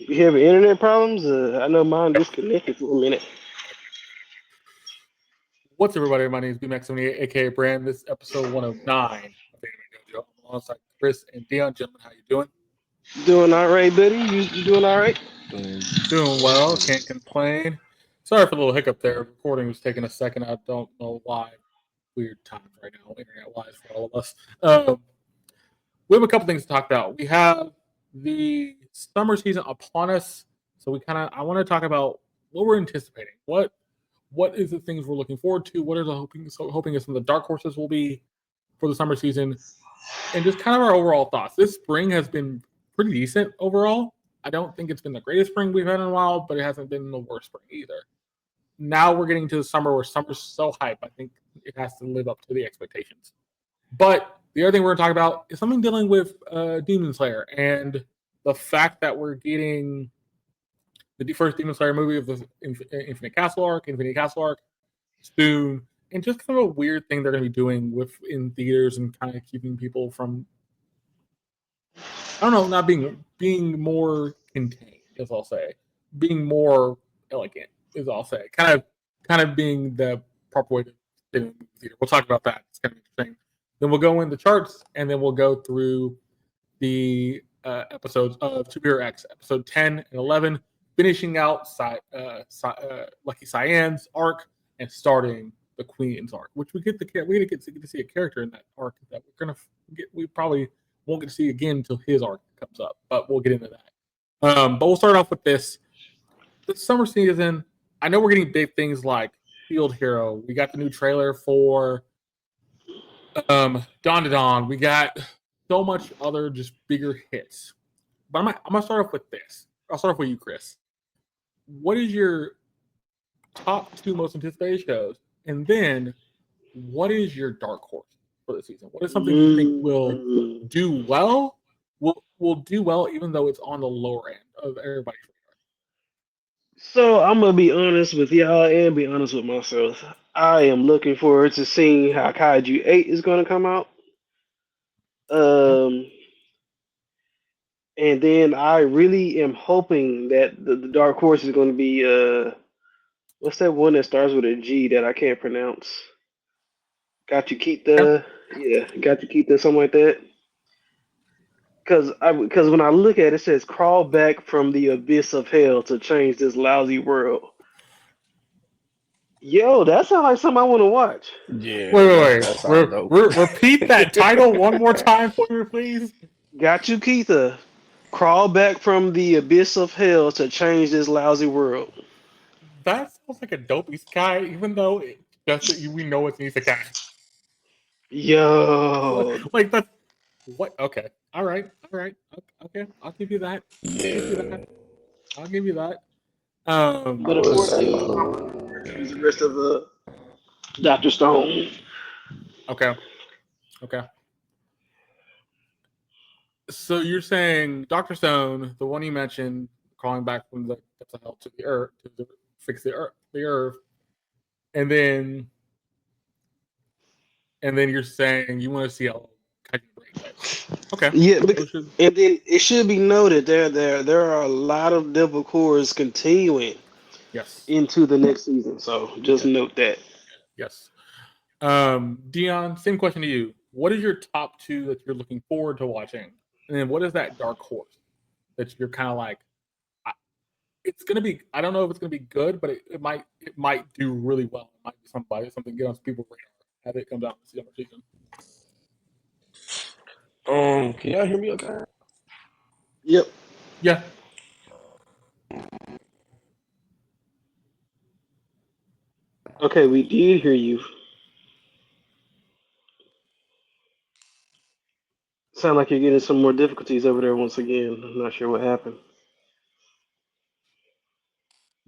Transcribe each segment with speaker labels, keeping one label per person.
Speaker 1: You having internet problems? I know mine disconnected for a minute.
Speaker 2: What's up, everybody? My name is BMax78, aka Brand. This is episode 109 of the Anime Dojo. I'm alongside Chris and Deon. Gentlemen, how you doing?
Speaker 1: Doing all right, buddy? You doing all right?
Speaker 2: Doing well. Can't complain. Sorry for the little hiccup there. Recording was taking a second. I don't know why. Weird times right now, internet-wise, for all of us. We have a couple things to talk about. We have the summer season upon us, so I want to talk about what we're anticipating. What is the things we're looking forward to? What are the hoping some of the dark horses will be for the summer season, and just kind of our overall thoughts. This spring has been pretty decent overall. I don't think it's been the greatest spring we've had in a while, but it hasn't been the worst spring either. Now we're getting to the summer where summer's so hype. I think it has to live up to the expectations. But the other thing we're going to talk about is something dealing with Demon Slayer and the fact that we're getting the first Demon Slayer movie of the Infinite Castle arc soon, and just kind of a weird thing they're going to be doing in theaters and kind of keeping people from, I don't know, not being more contained, as I'll say, being more elegant, as I'll say, kind of being the proper way to fit in the theater. We'll talk about that. It's kind of interesting. Then we'll go into charts, and then we'll go through the episodes of Super X, episode 10 and 11, finishing out Lucky Cyan's arc and starting the Queen's arc, which we get to see a character in that arc that we probably won't get to see again until his arc comes up, but we'll get into that. But we'll start off with this. The summer season, I know we're getting big things like Field Hero. We got the new trailer for Dawn to Dawn. We got so much other just bigger hits. But I'm going to start off with this. I'll start off with you, Chris. What is your top two most anticipated shows? And then what is your dark horse for the season? What is something you think will do well? Will do well even though it's on the lower end of everybody's radar?
Speaker 1: So I'm gonna be honest with y'all and be honest with myself. I am looking forward to seeing how Kaiju 8 is gonna come out. And then I really am hoping that the dark horse is gonna be what's that one that starts with a G that I can't pronounce? Got you keep the got you keep the something like that. Because when I look at it, it says crawl back from the abyss of hell to change this lousy world. Yo, that sounds like something I want to watch.
Speaker 3: Yeah.
Speaker 2: Wait. Repeat that title one more time for me, please.
Speaker 1: Got you, Keitha. Crawl back from the abyss of hell to change this lousy world.
Speaker 2: That sounds like a dope isekai, even though we know it's an isekai.
Speaker 1: Yo.
Speaker 2: Like that's what? Okay, all right. Okay, I'll give you that. I'll give you that.
Speaker 1: But of course, choose the rest of the Dr. Stone.
Speaker 2: Okay. So you're saying Dr. Stone, the one you mentioned, crawling back from the depths of hell to the earth to fix the earth, and then you're saying you want to see a break. Okay.
Speaker 1: Yeah, and then it should be noted there are a lot of devil cores continuing.
Speaker 2: Yes.
Speaker 1: Into the next season, so just note that.
Speaker 2: Yes. Deon, same question to you. What is your top two that you're looking forward to watching? And then what is that dark horse that you're kind of like, it's going to be, I don't know if it's going to be good, but it might do really well. It might be something get on people's radar as it comes out in the summer season.
Speaker 3: Can y'all hear me okay?
Speaker 1: Yep.
Speaker 2: Yeah.
Speaker 1: Okay, we did hear you. Sound like you're getting some more difficulties over there once again. I'm not sure what happened.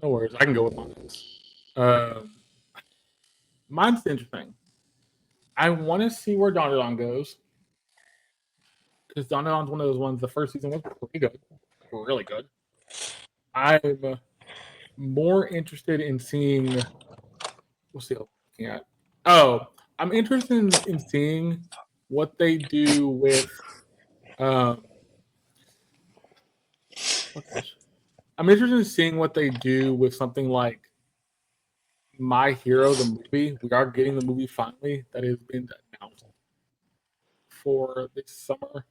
Speaker 2: No worries. I can go with mine. Mine's interesting. I want to see where Dawn to Dawn goes. Because Dawn to Dawn's one of those ones, the first season was pretty good. Really good. I'm more interested in seeing. We'll see what we're looking at. Oh, I'm interested in seeing what they do with. What's this? I'm interested in seeing what they do with something like My Hero, the movie. We are getting the movie finally that has been announced for this summer.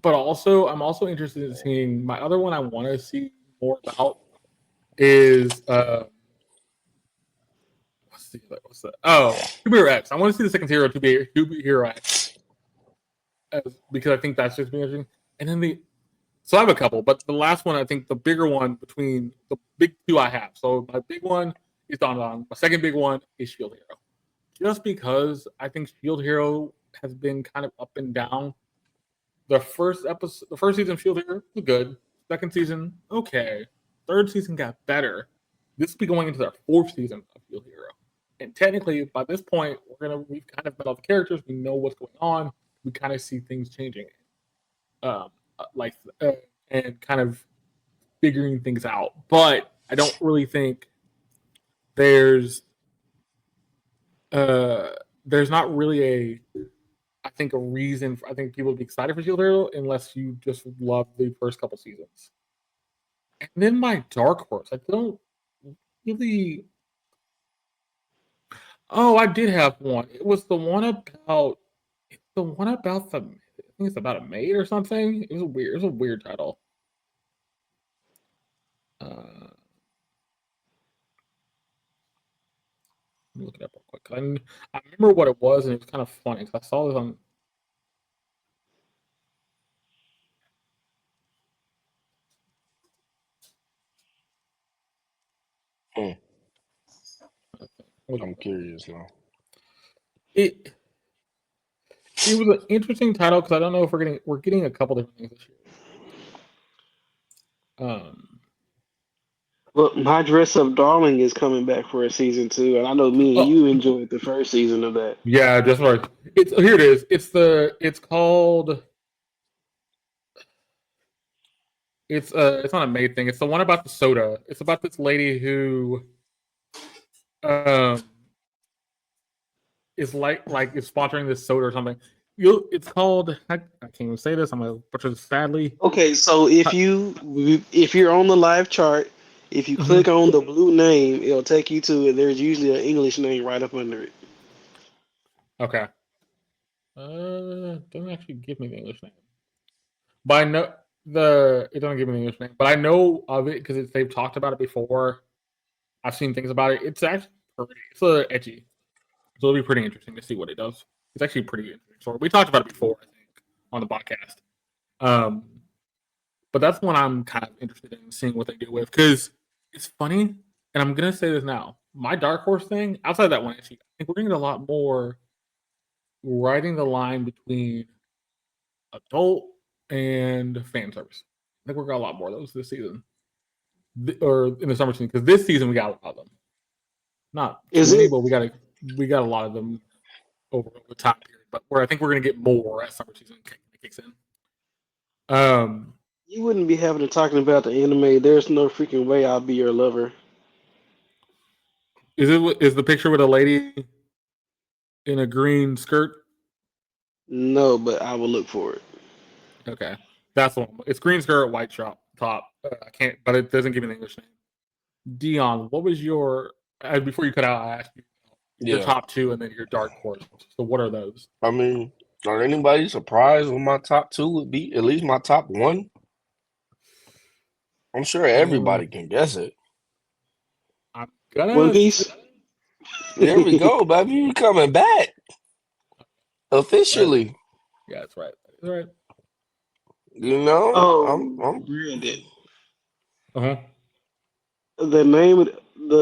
Speaker 2: But also, I'm also interested in seeing my other one I want to see more about is what's that? Oh, Superhero X. I want to see the second hero to be Superhero X because I think that's just being interesting. And then so I have a couple, but the last one I think the bigger one between the big two I have. So my big one is Don. My second big one is Shield Hero. Just because I think Shield Hero has been kind of up and down. The first season of Shield Hero was good. Second season, okay. Third season got better. This will be going into their fourth season of Shield Hero. And technically, by this point, we've kind of met all the characters. We know what's going on. We kind of see things changing, um, like and kind of figuring things out. But I don't really think there's not really I think a reason. I think people would be excited for Shield Hero unless you just love the first couple seasons. And then my dark horse, I don't really. Oh, I did have one. It was the one about. It's the one about the. I think it's about a maid or something. It was a weird. It was a weird title. Let me look it up real quick. I remember what it was, and it was kind of funny because I saw this on.
Speaker 3: I'm curious now.
Speaker 2: It was an interesting title because I don't know if we're getting a couple different things this year.
Speaker 1: Well, My Dress Up Darling is coming back for a season 2, and I know me and you enjoyed the first season of that.
Speaker 2: Yeah, just right. Here it is. It's called. It's not a maid thing. It's the one about the soda. It's about this lady who is is sponsoring this soda or something. It's called. I can't even say this. I'm gonna butcher this sadly.
Speaker 1: Okay, so if you're on the live chart, if you click on the blue name, it'll take you to it. There's usually an English name right up under it.
Speaker 2: Okay. Doesn't actually give me the English name, but I know it doesn't give me the English name, but I know of it because they've talked about it before. I've seen things about it. It's actually pretty. It's edgy, so it'll be pretty interesting to see what it does. It's actually pretty interesting. So we talked about it before, I think, on the podcast. But that's one I'm kind of interested in seeing what they do with because it's funny, and I'm gonna say this now. My dark horse thing, outside of that one, actually, I think we're gonna get a lot more riding the line between adult and fan service. I think we're gonna get a lot more of those this season, or in the summer season, because this season we got a lot of them. Not too many, but we got a lot of them over the time period. But I think we're gonna get more as summer season kicks in.
Speaker 1: You wouldn't be having to talking about the anime. There's no freaking way I'll be your lover.
Speaker 2: Is the picture with a lady in a green skirt?
Speaker 1: No, but I will look for it.
Speaker 2: Okay, that's the one. It's green skirt, white top. I can't, but it doesn't give me an English name. Deon, what was your before you cut out? I asked you your top two and then your dark horse. So what are those?
Speaker 3: I mean, are anybody surprised what my top two would be? At least my top one. I'm sure everybody can guess it.
Speaker 2: I'm gonna
Speaker 1: One Piece.
Speaker 3: There we go, baby. You coming back officially?
Speaker 2: Yeah, that's right. That's right.
Speaker 3: You know,
Speaker 1: I'm Brandon.
Speaker 2: Uh-huh.
Speaker 1: The name of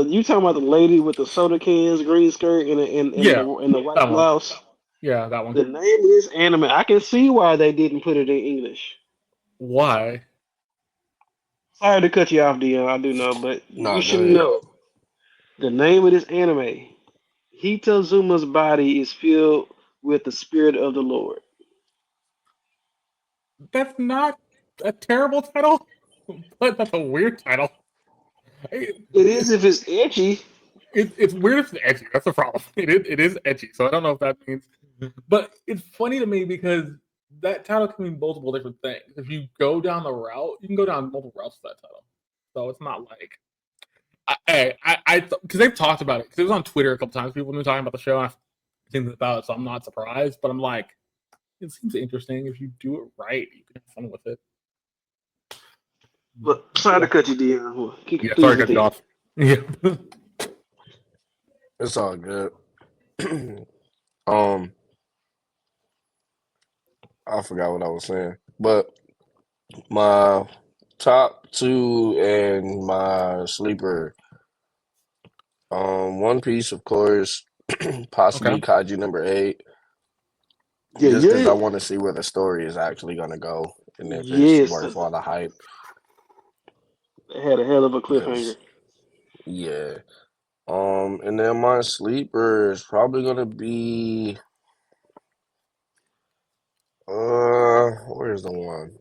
Speaker 1: you talking about the lady with the soda cans, green skirt, and the white blouse?
Speaker 2: Yeah, that one.
Speaker 1: The name of this anime, I can see why they didn't put it in English.
Speaker 2: Why?
Speaker 1: Sorry to cut you off, Deon. I do know, but you should know. The name of this anime, Hitozuma's body is filled with the spirit of the Lord.
Speaker 2: That's not a terrible title, but that's a weird title.
Speaker 1: It is if it's edgy.
Speaker 2: It's weird if it's edgy. That's the problem. It is edgy. So I don't know if that means, but it's funny to me because that title can mean multiple different things. If you go down the route, you can go down multiple routes for that title. So it's not like because they've talked about it because it was on Twitter a couple times. People have been talking about the show. And I've seen about it, so I'm not surprised. But I'm like, it seems interesting. If you do it right, you can have fun with it.
Speaker 1: But sorry to cut you, Deon.
Speaker 2: Yeah, sorry to cut you off. Yeah.
Speaker 3: It's all good. I forgot what I was saying, but my top two and my sleeper. One Piece, of course, possibly
Speaker 2: Okay.
Speaker 3: Kaiju number 8,
Speaker 1: Yeah,
Speaker 3: just because I
Speaker 1: yeah.
Speaker 3: want to see where the story is actually gonna go and if it's
Speaker 1: Yes.
Speaker 3: worth all the hype.
Speaker 1: They had a hell of a cliffhanger.
Speaker 3: Because yeah, and then my sleeper is probably gonna be where's the one?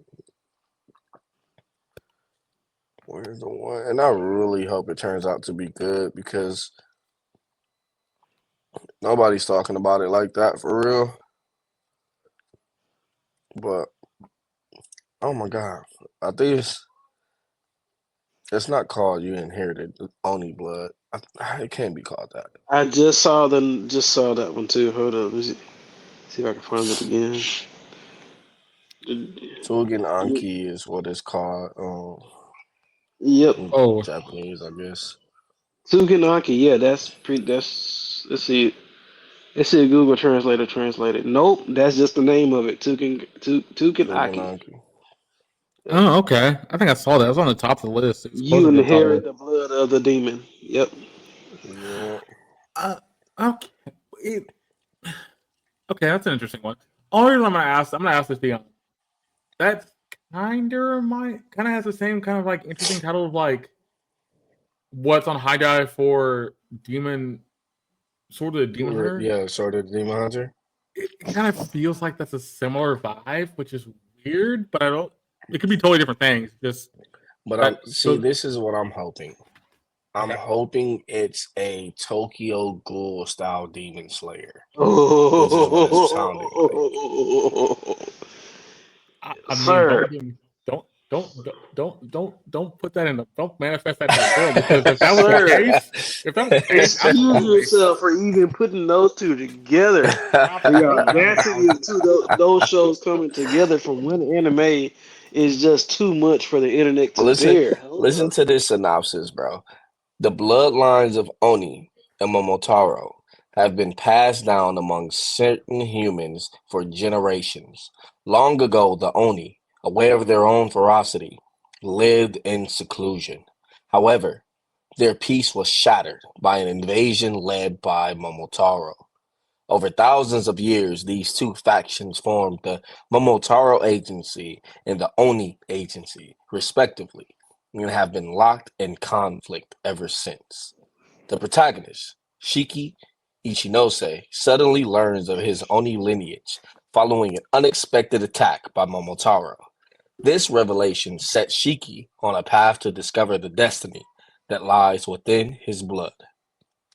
Speaker 3: Where's the one? And I really hope it turns out to be good because nobody's talking about it like that for real. But oh my god, I think it's not called You Inherited Oni Blood. It can't be called that.
Speaker 1: I just saw that one too. Hold up, let me see if I can find it again.
Speaker 3: Tugen Anki is what it's called
Speaker 1: Yep,
Speaker 3: in
Speaker 2: Oh,
Speaker 3: Japanese, I guess.
Speaker 1: Tsukinaki. Yeah, that's. Let's see. Let's see. Google Translator translated. Nope, that's just the name of it.
Speaker 3: Tugen
Speaker 1: Tsukinaki.
Speaker 3: Anki.
Speaker 2: oh, okay. I think I saw that. It was on the top of the list. It was
Speaker 1: You
Speaker 2: closer to the top of
Speaker 1: inherit
Speaker 2: it.
Speaker 1: the blood of the demon. Yep.
Speaker 3: Yeah.
Speaker 2: Okay. Okay, that's an interesting one. Only reason I'm gonna ask this Deon. That's kind of has the same kind of like interesting title of like what's on high dive for Demon Sword of the Demon Hunter.
Speaker 3: Yeah, sort of Demon Hunter.
Speaker 2: It kind of feels like that's a similar vibe, which is weird, but I don't. It could be totally different things. Just
Speaker 3: But this is what I'm hoping. I'm hoping it's a Tokyo Ghoul style Demon Slayer.
Speaker 1: Oh,
Speaker 3: This is what it's sounding like.
Speaker 2: I mean,
Speaker 1: sir.
Speaker 2: don't put that in the don't manifest that in the world because if that was the
Speaker 1: Sir.
Speaker 2: case,
Speaker 1: Excuse
Speaker 2: absolutely.
Speaker 1: yourself for even putting those two together. The audacity of those shows coming together from one anime is just too much for the internet to bear.
Speaker 3: Listen to this synopsis, bro. The bloodlines of Oni and Momotaro have been passed down among certain humans for generations. Long ago, the Oni, aware of their own ferocity, lived in seclusion. However, their peace was shattered by an invasion led by Momotaro. Over thousands of years, these two factions formed the Momotaro Agency and the Oni Agency, respectively, and have been locked in conflict ever since. The protagonist, Shiki Ichinose, suddenly learns of his Oni lineage following an unexpected attack by Momotaro. This revelation sets Shiki on a path to discover the destiny that lies within his blood,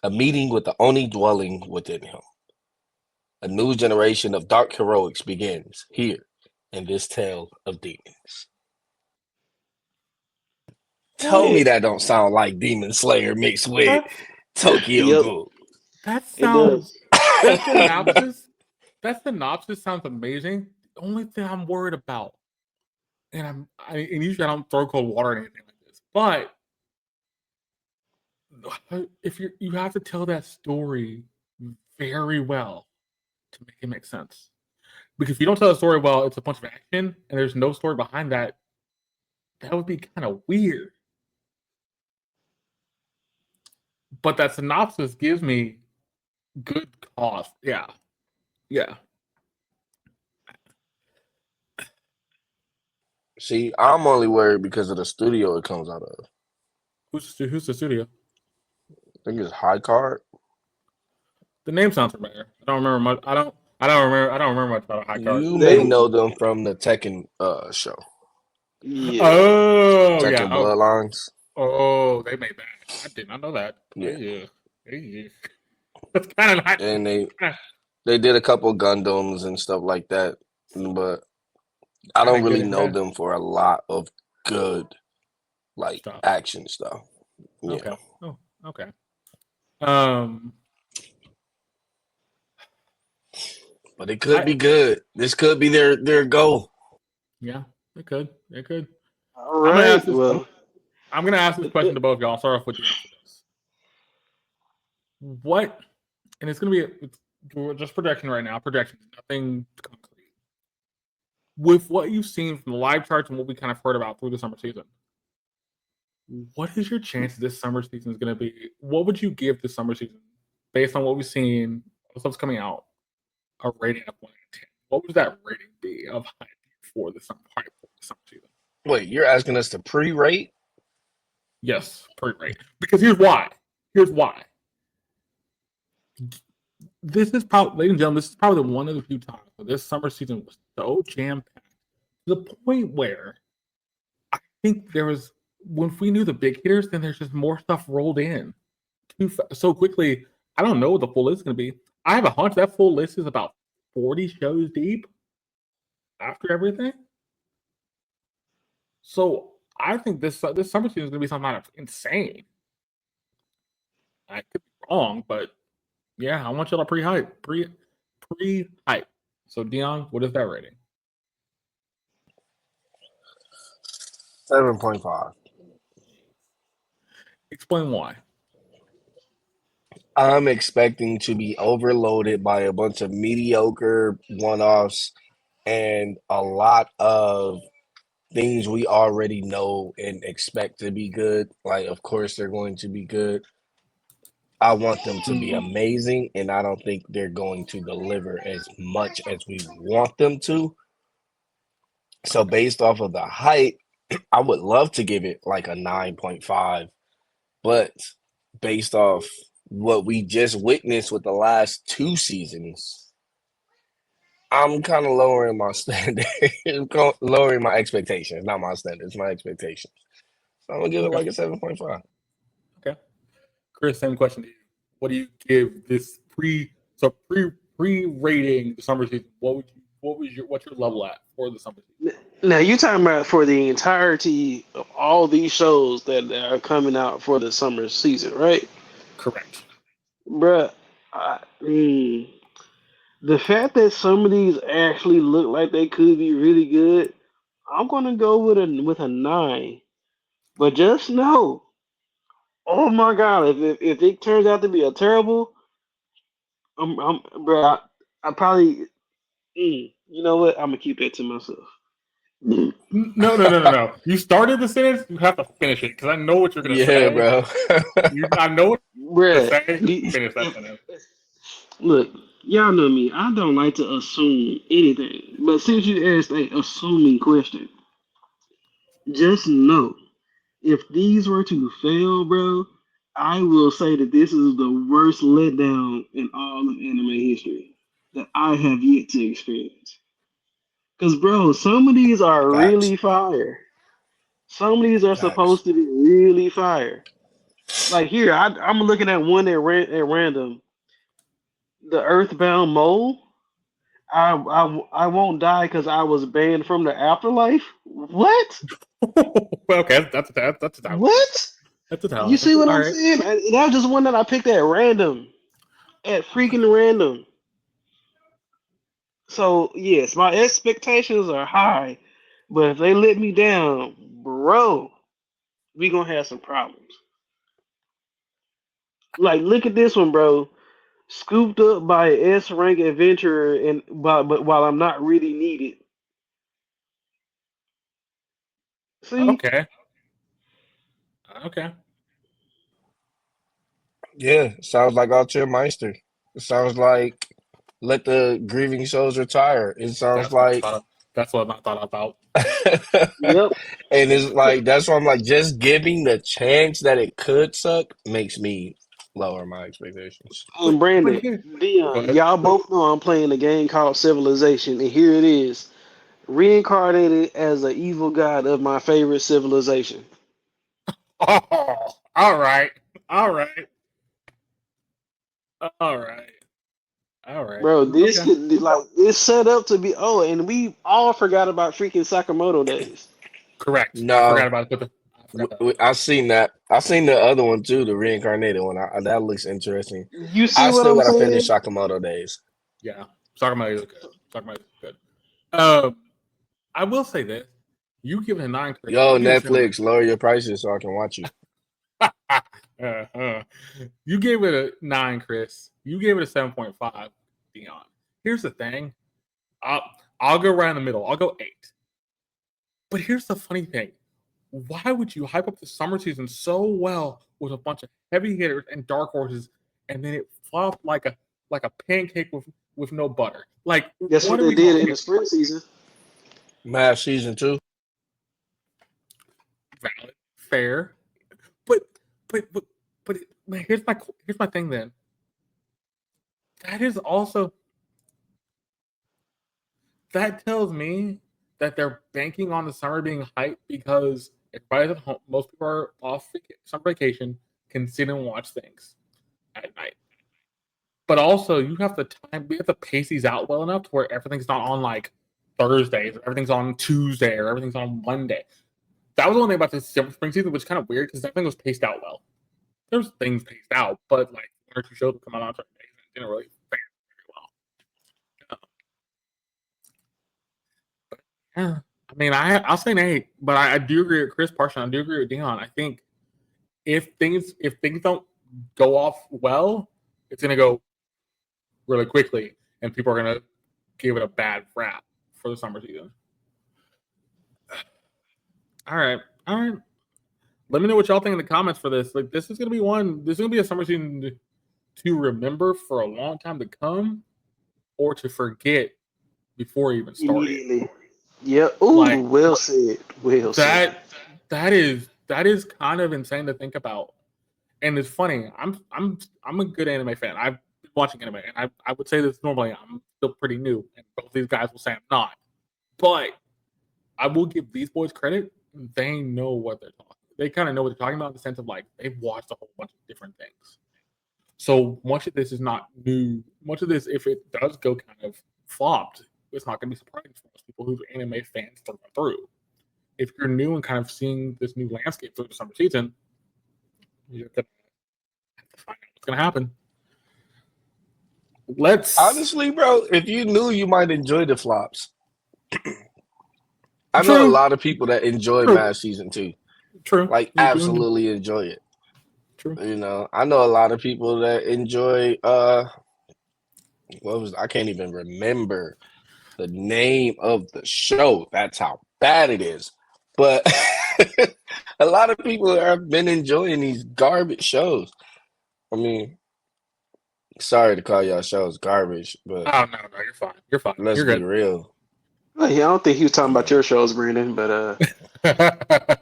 Speaker 3: a meeting with the Oni dwelling within him. A new generation of dark heroics begins here in this tale of demons. Tell me that don't sound like Demon Slayer mixed with Tokyo
Speaker 1: Yep,
Speaker 3: Ghoul.
Speaker 2: That
Speaker 1: it
Speaker 2: sounds
Speaker 1: does.
Speaker 2: that synopsis. That synopsis sounds amazing. The only thing I'm worried about, and and usually I don't throw cold water or anything like this, but if you have to tell that story very well to make it make sense. Because if you don't tell the story well, it's a bunch of action and there's no story behind that. That would be kind of weird. But that synopsis gives me good cause. Yeah. Yeah.
Speaker 3: See, I'm only worried because of the studio it comes out of.
Speaker 2: Who's the studio?
Speaker 3: I think it's High Card.
Speaker 2: The name sounds familiar. I don't remember much. I don't remember much about a high card.
Speaker 3: You may
Speaker 1: They,
Speaker 3: know them from the Tekken show,
Speaker 1: yeah.
Speaker 2: Oh yeah.
Speaker 3: Tekken Bloodlines.
Speaker 2: Oh, they made that. I did not know that.
Speaker 3: Yeah,
Speaker 2: Yeah. That's kind of not.
Speaker 3: and they did a couple Gundams and stuff like that, but I don't
Speaker 2: Kinda
Speaker 3: really
Speaker 2: getting
Speaker 3: know
Speaker 2: that
Speaker 3: them for a lot of good like
Speaker 2: stuff.
Speaker 3: action stuff. Yeah.
Speaker 2: Okay. Oh, okay. Um,
Speaker 3: But it could
Speaker 2: I
Speaker 3: be good. This could be their goal.
Speaker 2: yeah, it could. It could.
Speaker 1: All
Speaker 2: I'm gonna
Speaker 1: right.
Speaker 2: ask this.
Speaker 1: Well,
Speaker 2: I'm gonna ask this question to both of y'all. I'll start off with Deon for this. What? And it's gonna be just projection right now. Projections, nothing concrete. With what you've seen from the live charts and what we kind of heard about through the summer season, what is your chance this summer season is going to be? What would you give this summer season based on what we've seen, what stuff's coming out, a rating of 1 to 10? What would that rating be of hype for the summer season?
Speaker 3: Wait, you're asking us to pre-rate?
Speaker 2: Yes, pre-rate. Because here's why. Here's why. This is probably, ladies and gentlemen, this is probably one of the few times where this summer season was so jam-packed to the point where I think there was, when we knew the big hitters, then there's just more stuff rolled in so quickly. I don't know what the full list is going to be. I have a hunch that full list is about 40 shows deep after everything. So I think this summer season is going to be something kind of insane. I could be wrong, but yeah, I want y'all to pre-hype. Pre-hype. So Deon, what is that rating?
Speaker 3: 7.5.
Speaker 2: Explain why.
Speaker 3: I'm expecting to be overloaded by a bunch of mediocre one-offs and a lot of things we already know and expect to be good. Like, of course, they're going to be good. I want them to be amazing, and I don't think they're going to deliver as much as we want them to. So,
Speaker 2: Okay.
Speaker 3: based off of the hype, I would love to give it like a 9.5, but based off what we just witnessed with the last 2 seasons, I'm kind of lowering my standard, lowering my expectations, not my standards, my expectations. So I'm gonna give it
Speaker 2: Okay.
Speaker 3: like a 7.5.
Speaker 2: Okay. Chris, same question to you. What do you give this pre-rating the summer season? What's your level at for the summer season?
Speaker 1: now you talking about for the entirety of all these shows that are coming out for the summer season, right?
Speaker 2: Correct.
Speaker 1: Bruh, the fact that some of these actually look like they could be really good, I'm gonna go with a 9. But just know, oh my god, if it turns out to be a terrible, bro, I probably, you know what? I'm gonna keep that to myself.
Speaker 2: No. You started the sentence. You have to finish it because I know what you're gonna
Speaker 3: Yeah,
Speaker 2: say.
Speaker 3: bro.
Speaker 2: I know what you're
Speaker 1: Bruh,
Speaker 2: gonna say. Finish that sentence.
Speaker 1: look, y'all know me. I don't like to assume anything. But since you asked a assuming question, just know if these were to fail, bro, I will say that this is the worst letdown in all of anime history that I have yet to experience. Because, bro, some of these are
Speaker 3: Facts.
Speaker 1: really fire. Some of these are
Speaker 3: Facts.
Speaker 1: supposed to be really fire. Like here, I'm looking at one at random. The Earthbound Mole. I won't die because I was banned from the afterlife. What?
Speaker 2: Well, okay, that's a talent.
Speaker 1: What?
Speaker 2: That's a
Speaker 1: You
Speaker 2: talent.
Speaker 1: see what
Speaker 2: All
Speaker 1: I'm
Speaker 2: right.
Speaker 1: saying? And that was just one that I picked at random, at freaking random. So yes, my expectations are high, but if they let me down, bro, we gonna have some problems. Like, look at this one, bro. Scooped up by an S rank adventurer, and but while I'm not really needed. See,
Speaker 2: Okay. Okay.
Speaker 3: Yeah, sounds like Altair Meister. It sounds like let the grieving souls retire. It sounds
Speaker 2: That's what I
Speaker 3: like
Speaker 2: thought. That's what I thought about.
Speaker 1: yep.
Speaker 3: and it's like that's why I'm like just giving the chance that it could suck makes me lower my expectations.
Speaker 1: And
Speaker 2: But
Speaker 1: Brandon,
Speaker 2: here, go
Speaker 1: Deon,
Speaker 2: ahead.
Speaker 1: y'all both know I'm playing a game called Civilization, and here it is, reincarnated as an evil god of my favorite civilization.
Speaker 2: Oh, all right. All right. All right. All right.
Speaker 1: Bro, this
Speaker 2: Okay.
Speaker 1: could like it's set up to be. Oh, and we all forgot about freaking Sakamoto days.
Speaker 2: Correct. I forgot
Speaker 3: No,
Speaker 2: about it. I forgot that.
Speaker 3: I seen that. I seen the other one too, the reincarnated one. That looks interesting.
Speaker 1: You see
Speaker 3: I
Speaker 1: what
Speaker 3: still
Speaker 1: I'm
Speaker 3: gotta finish
Speaker 1: saying?
Speaker 3: Sakamoto days.
Speaker 2: Yeah. Sakamoto is good. Sakamoto is good. Um, I will say this: you give it a 9, Chris.
Speaker 3: Yo,
Speaker 2: You give it a 7.
Speaker 3: Netflix, lower your prices so I can watch you.
Speaker 2: You gave it a 9, Chris. You gave it a 7.5, Deon. Here's the thing. I'll I'll go right in the middle. I'll go 8. But here's the funny thing. Why would you hype up the summer season so well with a bunch of heavy hitters and dark horses, and then it flopped like a pancake with no butter? Like,
Speaker 1: That's
Speaker 2: what
Speaker 1: what
Speaker 2: are
Speaker 1: they
Speaker 2: we
Speaker 1: did
Speaker 2: talking
Speaker 1: in the
Speaker 2: about?
Speaker 1: spring season.
Speaker 3: Math season 2.
Speaker 2: Valid, fair, but but man, here's my thing. Then that is also that tells me that they're banking on the summer being hype because everybody's at home. Most people are off summer vacation, can sit and watch things at night. But also, you have the time. We have to pace these out well enough to where everything's not on like Thursdays, or everything's on Tuesday, or everything's on Monday. That was the one thing about this spring season, which is kind of weird because everything was paced out well. There's things paced out, but like 1 or 2 shows would come out on certain days and it didn't really fare very well. Yeah, I mean, I'll say an 8, but I do agree with Chris partially. I do agree with Deon. I think if things don't go off well, it's gonna go really quickly, and people are gonna give it a bad rap for the summer season. All right, all right. Let me know what y'all think in the comments for this. Like, this is gonna be one. This is gonna be a summer season to remember for a long time to come, or to forget before it even started.
Speaker 1: Immediately. Yeah. Ooh,
Speaker 2: Like
Speaker 1: well said. Well said.
Speaker 2: that is kind of insane to think about. And it's funny. I'm a good anime fan. I've been watching anime, and I would say this normally. I'm still pretty new, and both these guys will say I'm not. But I will give these boys credit. They know what they're talking. They kind of know what they're talking about in the sense of like they've watched a whole bunch of different things. So much of this is not new. Much of this, if it does go kind of flopped, it's not going to be surprising for most people who's anime fans through. If you're new and kind of seeing this new landscape through the summer season, you're going to have to find out what's going to happen. Let's.
Speaker 3: Honestly, bro, if you knew, you might enjoy the flops. I know a
Speaker 2: True.
Speaker 3: lot of people that enjoy
Speaker 2: True.
Speaker 3: Math season 2.
Speaker 2: True.
Speaker 3: Like,
Speaker 2: You do.
Speaker 3: absolutely enjoy it.
Speaker 2: True.
Speaker 3: You know, I know a lot of people that enjoy I can't even remember the name of the show. That's how bad it is. But a lot of people have been enjoying these garbage shows. I mean, sorry to call y'all shows garbage, but
Speaker 2: Oh no, you're fine. You're fine.
Speaker 3: let's
Speaker 2: You're
Speaker 3: be
Speaker 2: good.
Speaker 3: real.
Speaker 1: Well, yeah, I don't think he was talking about your shows, Brandon, but
Speaker 3: Nah.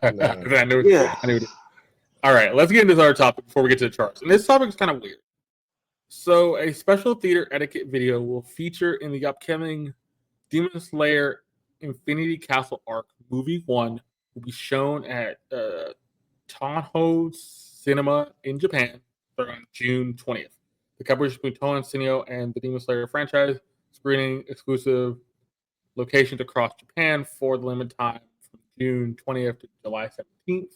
Speaker 2: I knew.
Speaker 1: yeah.
Speaker 2: I knew. All right, let's get into this other topic before we get to the charts. And this topic is kind of weird. So, a special theater etiquette video will feature in the upcoming Demon Slayer Infinity Castle arc movie 1 will be shown at Toho Cinema in Japan on June 20th. The coverage between Toho and Cineo and the Demon Slayer franchise screening exclusive locations across Japan for the limited time from June 20th to July 17th.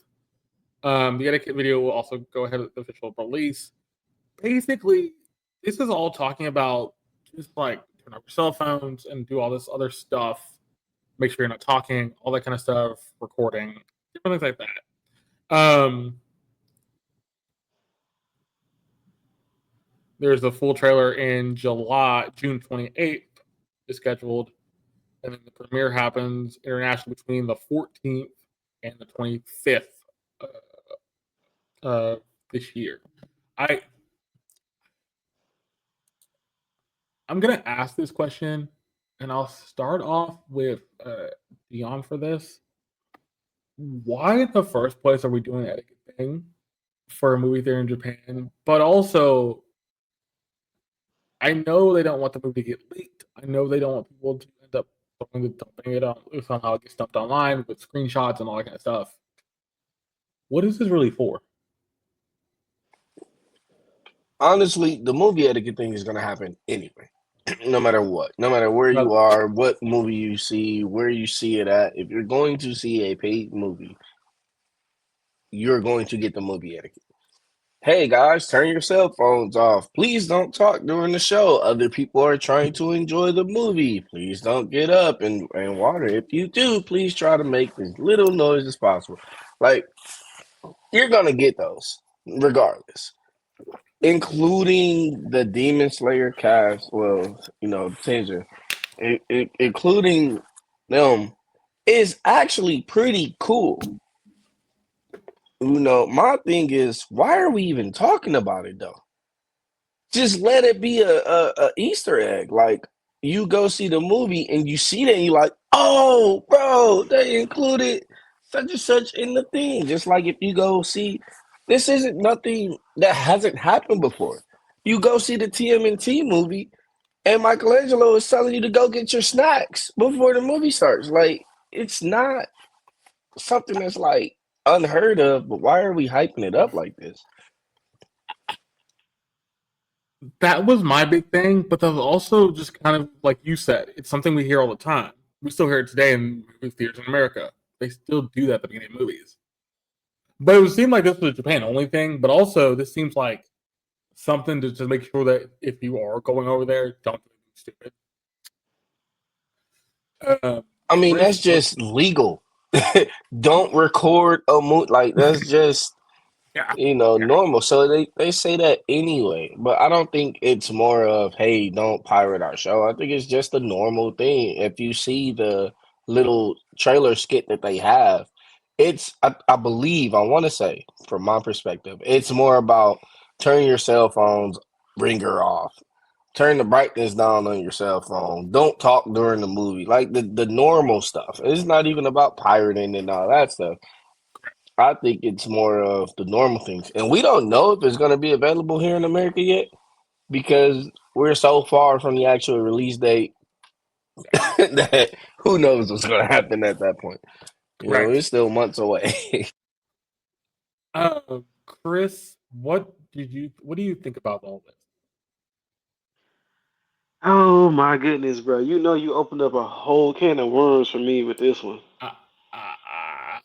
Speaker 2: The etiquette video will also go ahead with the official release. Basically, this is all talking about just like turn off your cell phones and do all this other stuff. Make sure you're not talking, all that kind of stuff, recording, different things like that. There's a full trailer in June 28th is scheduled, and then the premiere happens internationally between the 14th and the 25th this year. I'm gonna ask this question, and I'll start off with Deon for this. Why in the first place are we doing an etiquette thing for a movie theater in Japan? But also, I know they don't want the movie to get leaked. I know they don't want people to end up dumping it on somehow it gets dumped online with screenshots and all that kind of stuff. What is this really for?
Speaker 3: Honestly, the movie etiquette thing is gonna happen anyway. No matter what, no matter where you
Speaker 2: But
Speaker 3: are, what movie you see, where you see it at, if you're going to see a paid movie, you're going to get the movie etiquette. Hey guys, turn your cell phones off. Please don't talk during the show. Other people are trying to enjoy the movie. Please don't get up and water. If you do, please try to make as little noise as possible. Like, you're gonna get those regardless, including the Demon Slayer cast. Well, Taser, including them, is actually pretty cool. My thing is, why are we even talking about it though? Just let it be a Easter egg. Like, you go see the movie and you see that and you're like, oh, bro, they included such and such in the thing. Just like if you go see, this isn't nothing that hasn't happened before. You go see the TMNT movie and Michelangelo is telling you to go get your snacks before the movie starts. Like, it's not something that's like unheard of, but why are we hyping it up like this?
Speaker 2: that was my big thing. But that was also just kind of like you said, it's something we hear all the time. We still hear it today in movie theaters in America. They still do that at the beginning of movies. But it would seem like this was a Japan only thing. But also, this seems like something to make sure that if you are going over there, don't do anything stupid.
Speaker 3: I mean,
Speaker 2: Chris,
Speaker 3: that's just legal. Don't record a movie. Like, that's just
Speaker 2: yeah, yeah,
Speaker 3: normal. So they say that anyway, but I don't think it's more of, hey, don't pirate our show. I think it's just a normal thing. If you see the little trailer skit that they have, I believe, I want to say, from my perspective, it's more about turn your cell phones ringer off. Turn the brightness down on your cell phone. Don't talk during the movie. Like the normal stuff. It's not even about pirating and all that stuff. I think it's more of the normal things. And we don't know if it's going to be available here in America yet because we're so far from the actual release date that who knows what's going to happen at that point.
Speaker 2: right.
Speaker 3: It's still months away.
Speaker 2: Chris, what do you think about all this?
Speaker 1: Oh my goodness, bro! You know you opened up a whole can of worms for me with this one,
Speaker 2: I, I,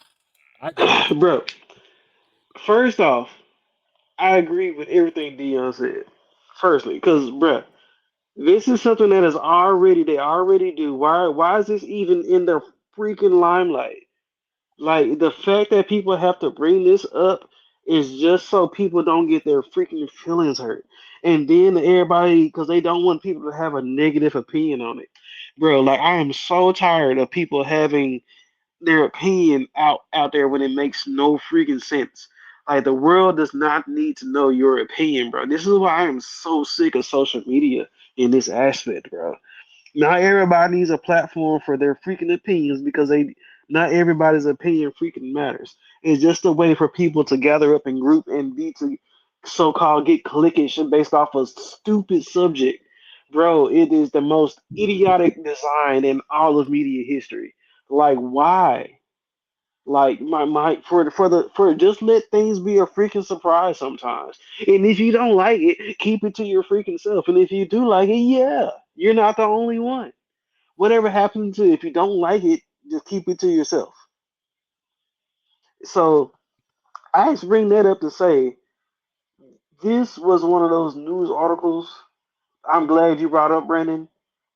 Speaker 2: I did.
Speaker 1: bro. First off, I agree with everything Dion said. Firstly, because, bro, this is something that is already they already do. Why is this even in the freaking limelight? Like the fact that people have to bring this up is just so people don't get their freaking feelings hurt. And then everybody, because they don't want people to have a negative opinion on it. Bro, like I am so tired of people having their opinion out there when it makes no freaking sense. Like the world does not need to know your opinion, bro. This is why I am so sick of social media in this aspect, bro. Not everybody needs a platform for their freaking opinions because they not everybody's opinion freaking matters. It's just a way for people to gather up in group and be to so-called get cliquish based off a stupid subject. Bro, it is the most idiotic design in all of media history. Like why? Like my for just let things be a freaking surprise sometimes. And if you don't like it, keep it to your freaking self. And if you do like it, yeah, you're not the only one. Whatever happens to if you don't like it, just keep it to yourself. So I just bring that up to say this was one of those news articles. I'm glad you brought up Brandon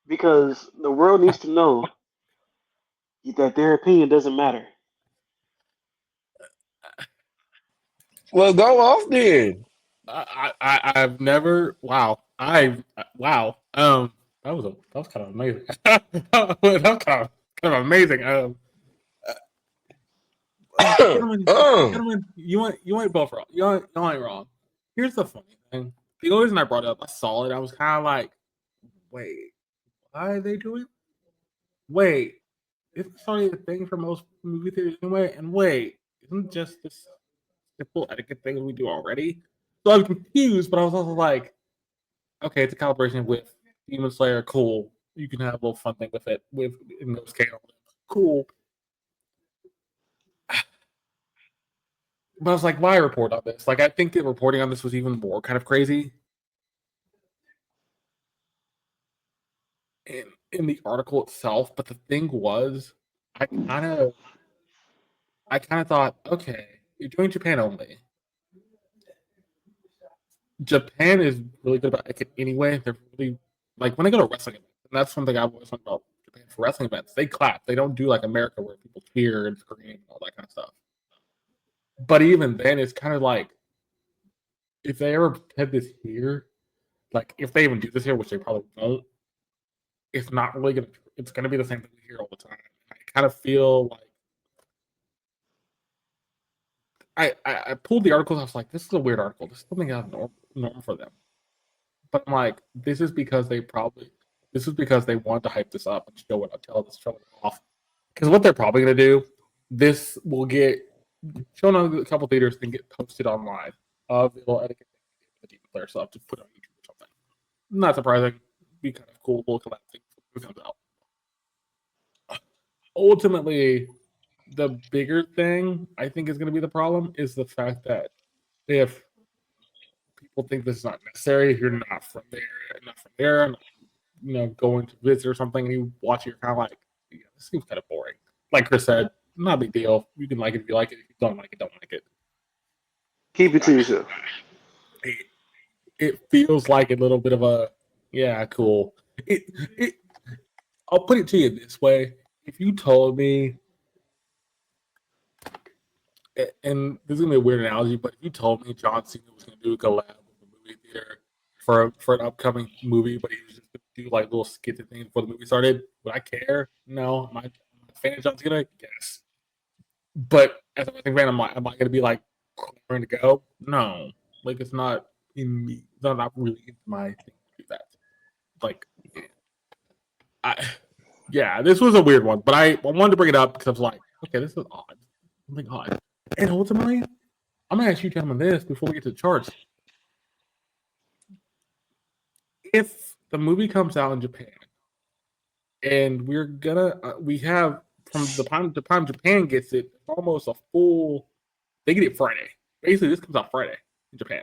Speaker 1: because the world needs to know that their opinion doesn't matter.
Speaker 3: Well, go off then.
Speaker 2: I've never. Wow. Wow. That was kind of amazing. That was kind of amazing. Gentlemen, gentlemen, you ain't both wrong. You ain't wrong. Here's the funny thing. The only reason I brought it up, I saw it. I was kind of like, wait, why are they doing? Wait, isn't this already a thing for most movie theaters anyway? And wait, isn't just this simple etiquette thing we do already? So I was confused, but I was also like, okay, it's a calibration with Demon Slayer, cool. You can have a little fun thing with it, with in those scale, cool. But I was like, why report on this? Like, I think the reporting on this was even more kind of crazy. in the article itself. But the thing was, I kind of thought, okay, you're doing Japan only. Japan is really good about it anyway. They're really like when they go to wrestling events, and that's something I've always thought about Japan for wrestling events. They clap. They don't do like America where people cheer and scream and all that kind of stuff. But even then, it's kind of like if they ever had this here, like if they even do this here, which they probably won't, it's not really gonna. It's gonna be the same thing we hear all the time. I kind of feel like I pulled the articles. I was like, this is a weird article. This is something out of normal for them. But I'm like, this is because they want to hype this up and show it off. Because what they're probably gonna do, this will get shown on a couple theaters and get posted online. The little etiquette the Demon Slayer stuff to put on YouTube or something. Not surprising. Be kind of cool little collab thing when it comes out. Ultimately, the bigger thing I think is going to be the problem is the fact that if people think this is not necessary, if you're not from there, not going to visit or something, and you watch it, you're kind of like, yeah, this seems kind of boring. Like Chris said, not a big deal. You can like it if you like it. If you don't like it, don't like it.
Speaker 1: Keep it to yourself.
Speaker 2: It feels like a little bit of a, yeah, cool. I'll put it to you this way. If you told me, and this is going to be a weird analogy, but if you told me John Cena was going to do a collab with the movie theater for an upcoming movie, but he was just going to do like little skits and things before the movie started, would I care? No. Am I a fan of John Cena? Yes. But as a wrestling fan, am I going to be like clamoring to go? No. Like it's not in me. It's not really in my thing to do that. Like, this was a weird one, but I wanted to bring it up because I was like, okay, this is odd. Something odd. And ultimately, I'm going to ask you gentlemen this before we get to the charts. If the movie comes out in Japan, and we have from the time Japan gets it, it's almost a full. They get it Friday. Basically, this comes out Friday in Japan.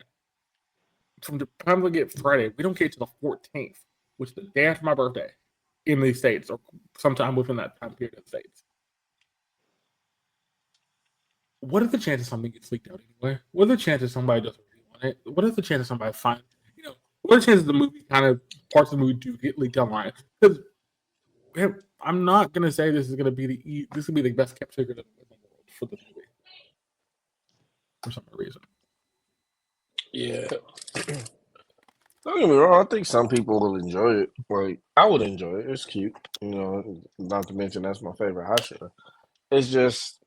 Speaker 2: From the time we get Friday, we don't get to the 14th, which is the day after my birthday in the States, or sometime within that time period in the States. What are the chances something gets leaked out anyway? What are the chances somebody doesn't really want it? What are the chances somebody finds, what are the chances the movie parts of the movie do get leaked online? Because I'm not gonna say this is gonna be the best kept secret in the world for the movie for some reason.
Speaker 3: Yeah. Don't get me wrong. I think some people will enjoy it. Like I would enjoy it. It's cute. Not to mention that's my favorite Hashira. It's just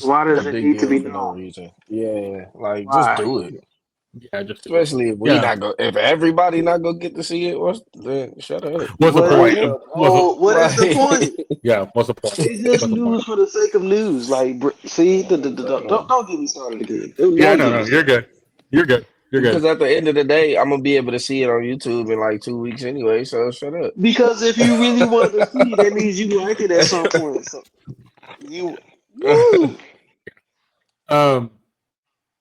Speaker 1: Why
Speaker 3: a
Speaker 1: does it
Speaker 3: big
Speaker 1: need to
Speaker 3: deal
Speaker 1: be
Speaker 3: for no
Speaker 1: known?
Speaker 3: reason. Yeah, like just
Speaker 1: Why?
Speaker 3: do it.
Speaker 2: Yeah, just
Speaker 3: Especially if everybody not gonna get to see it, then shut up.
Speaker 2: what's the
Speaker 1: What
Speaker 2: point?
Speaker 1: is the what is the point?
Speaker 2: What's the point?
Speaker 1: It's just
Speaker 2: What's the point?
Speaker 1: news for the sake of news. Like, see, don't get me started again. Do
Speaker 2: Yeah,
Speaker 1: not get
Speaker 2: no,
Speaker 1: me
Speaker 2: you're
Speaker 1: started.
Speaker 2: good. You're good. You're
Speaker 3: Because
Speaker 2: good.
Speaker 3: at the end of the day, I'm gonna be able to see it on YouTube in like 2 weeks anyway. So shut up.
Speaker 1: Because if you really wanted to see, that means you liked it at some point. So you, woo.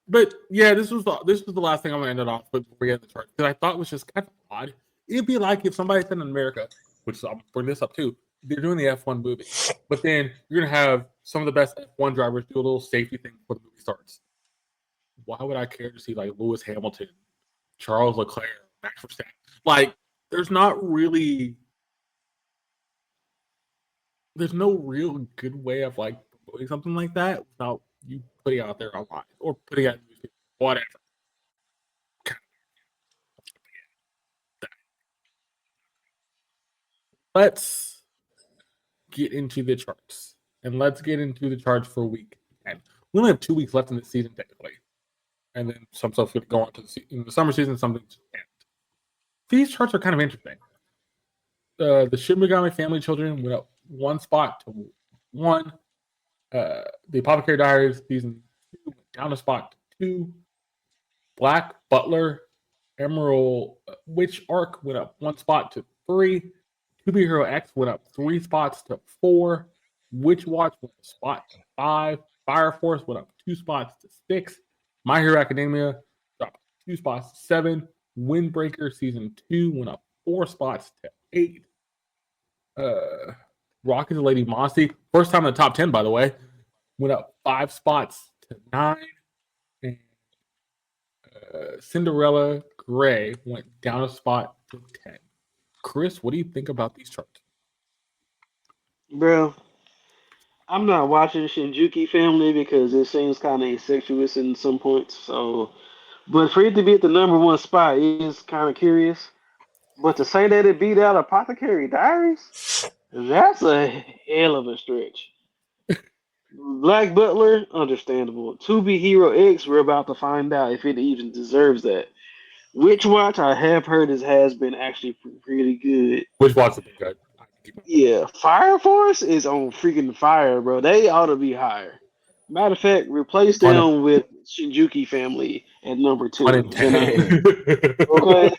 Speaker 2: But yeah, this was the last thing I'm gonna end it off with before we get the chart because I thought it was just kind of odd. It'd be like if somebody said in America, which I'll bring this up too, they're doing the F1 movie, but then you're gonna have some of the best F1 drivers do a little safety thing before the movie starts. Why would I care to see like Lewis Hamilton, Charles Leclerc, Max Verstappen? Like, there's no real good way of like promoting something like that without you putting it out there online or putting it out in newspapers, whatever. Let's get into the charts. And let's get into the charts for week 10. We only have 2 weeks left in the season, technically. And then some stuff's going to go on to in the summer season, something to end. These charts are kind of interesting. The Shimigami Family Children went up 1 spot to 1. The Apothecary Diaries season 2 went down a spot to 2. Black Butler Emerald Witch Arc went up 1 spot to 3. To Be Hero X went up 3 spots to 4. Witch Watch went a spot to 5. Fire Force went up 2 spots to 6. My Hero Academia dropped 2 spots to 7. Windbreaker season 2 went up 4 spots to 8. Rock is a Lady Mossy, first time in the top 10, by the way, went up 5 spots to 9. And Cinderella Gray went down a spot to 10. Chris, what do you think about these charts?
Speaker 1: Bro, I'm not watching Shinjuki Family because it seems kind of incestuous in some points. So, but for it to be at the number one spot is kind of curious. But to say that it beat out Apothecary Diaries, that's a hell of a stretch. Black Butler, understandable. To Be Hero X, we're about to find out if it even deserves that. Witch Watch, I have heard has been actually pretty good.
Speaker 2: Which ones have been good?
Speaker 1: Yeah, Fire Force is on freaking fire, bro. They ought to be higher. Matter of fact, replace them with Shinjuki Family at number 2. And okay,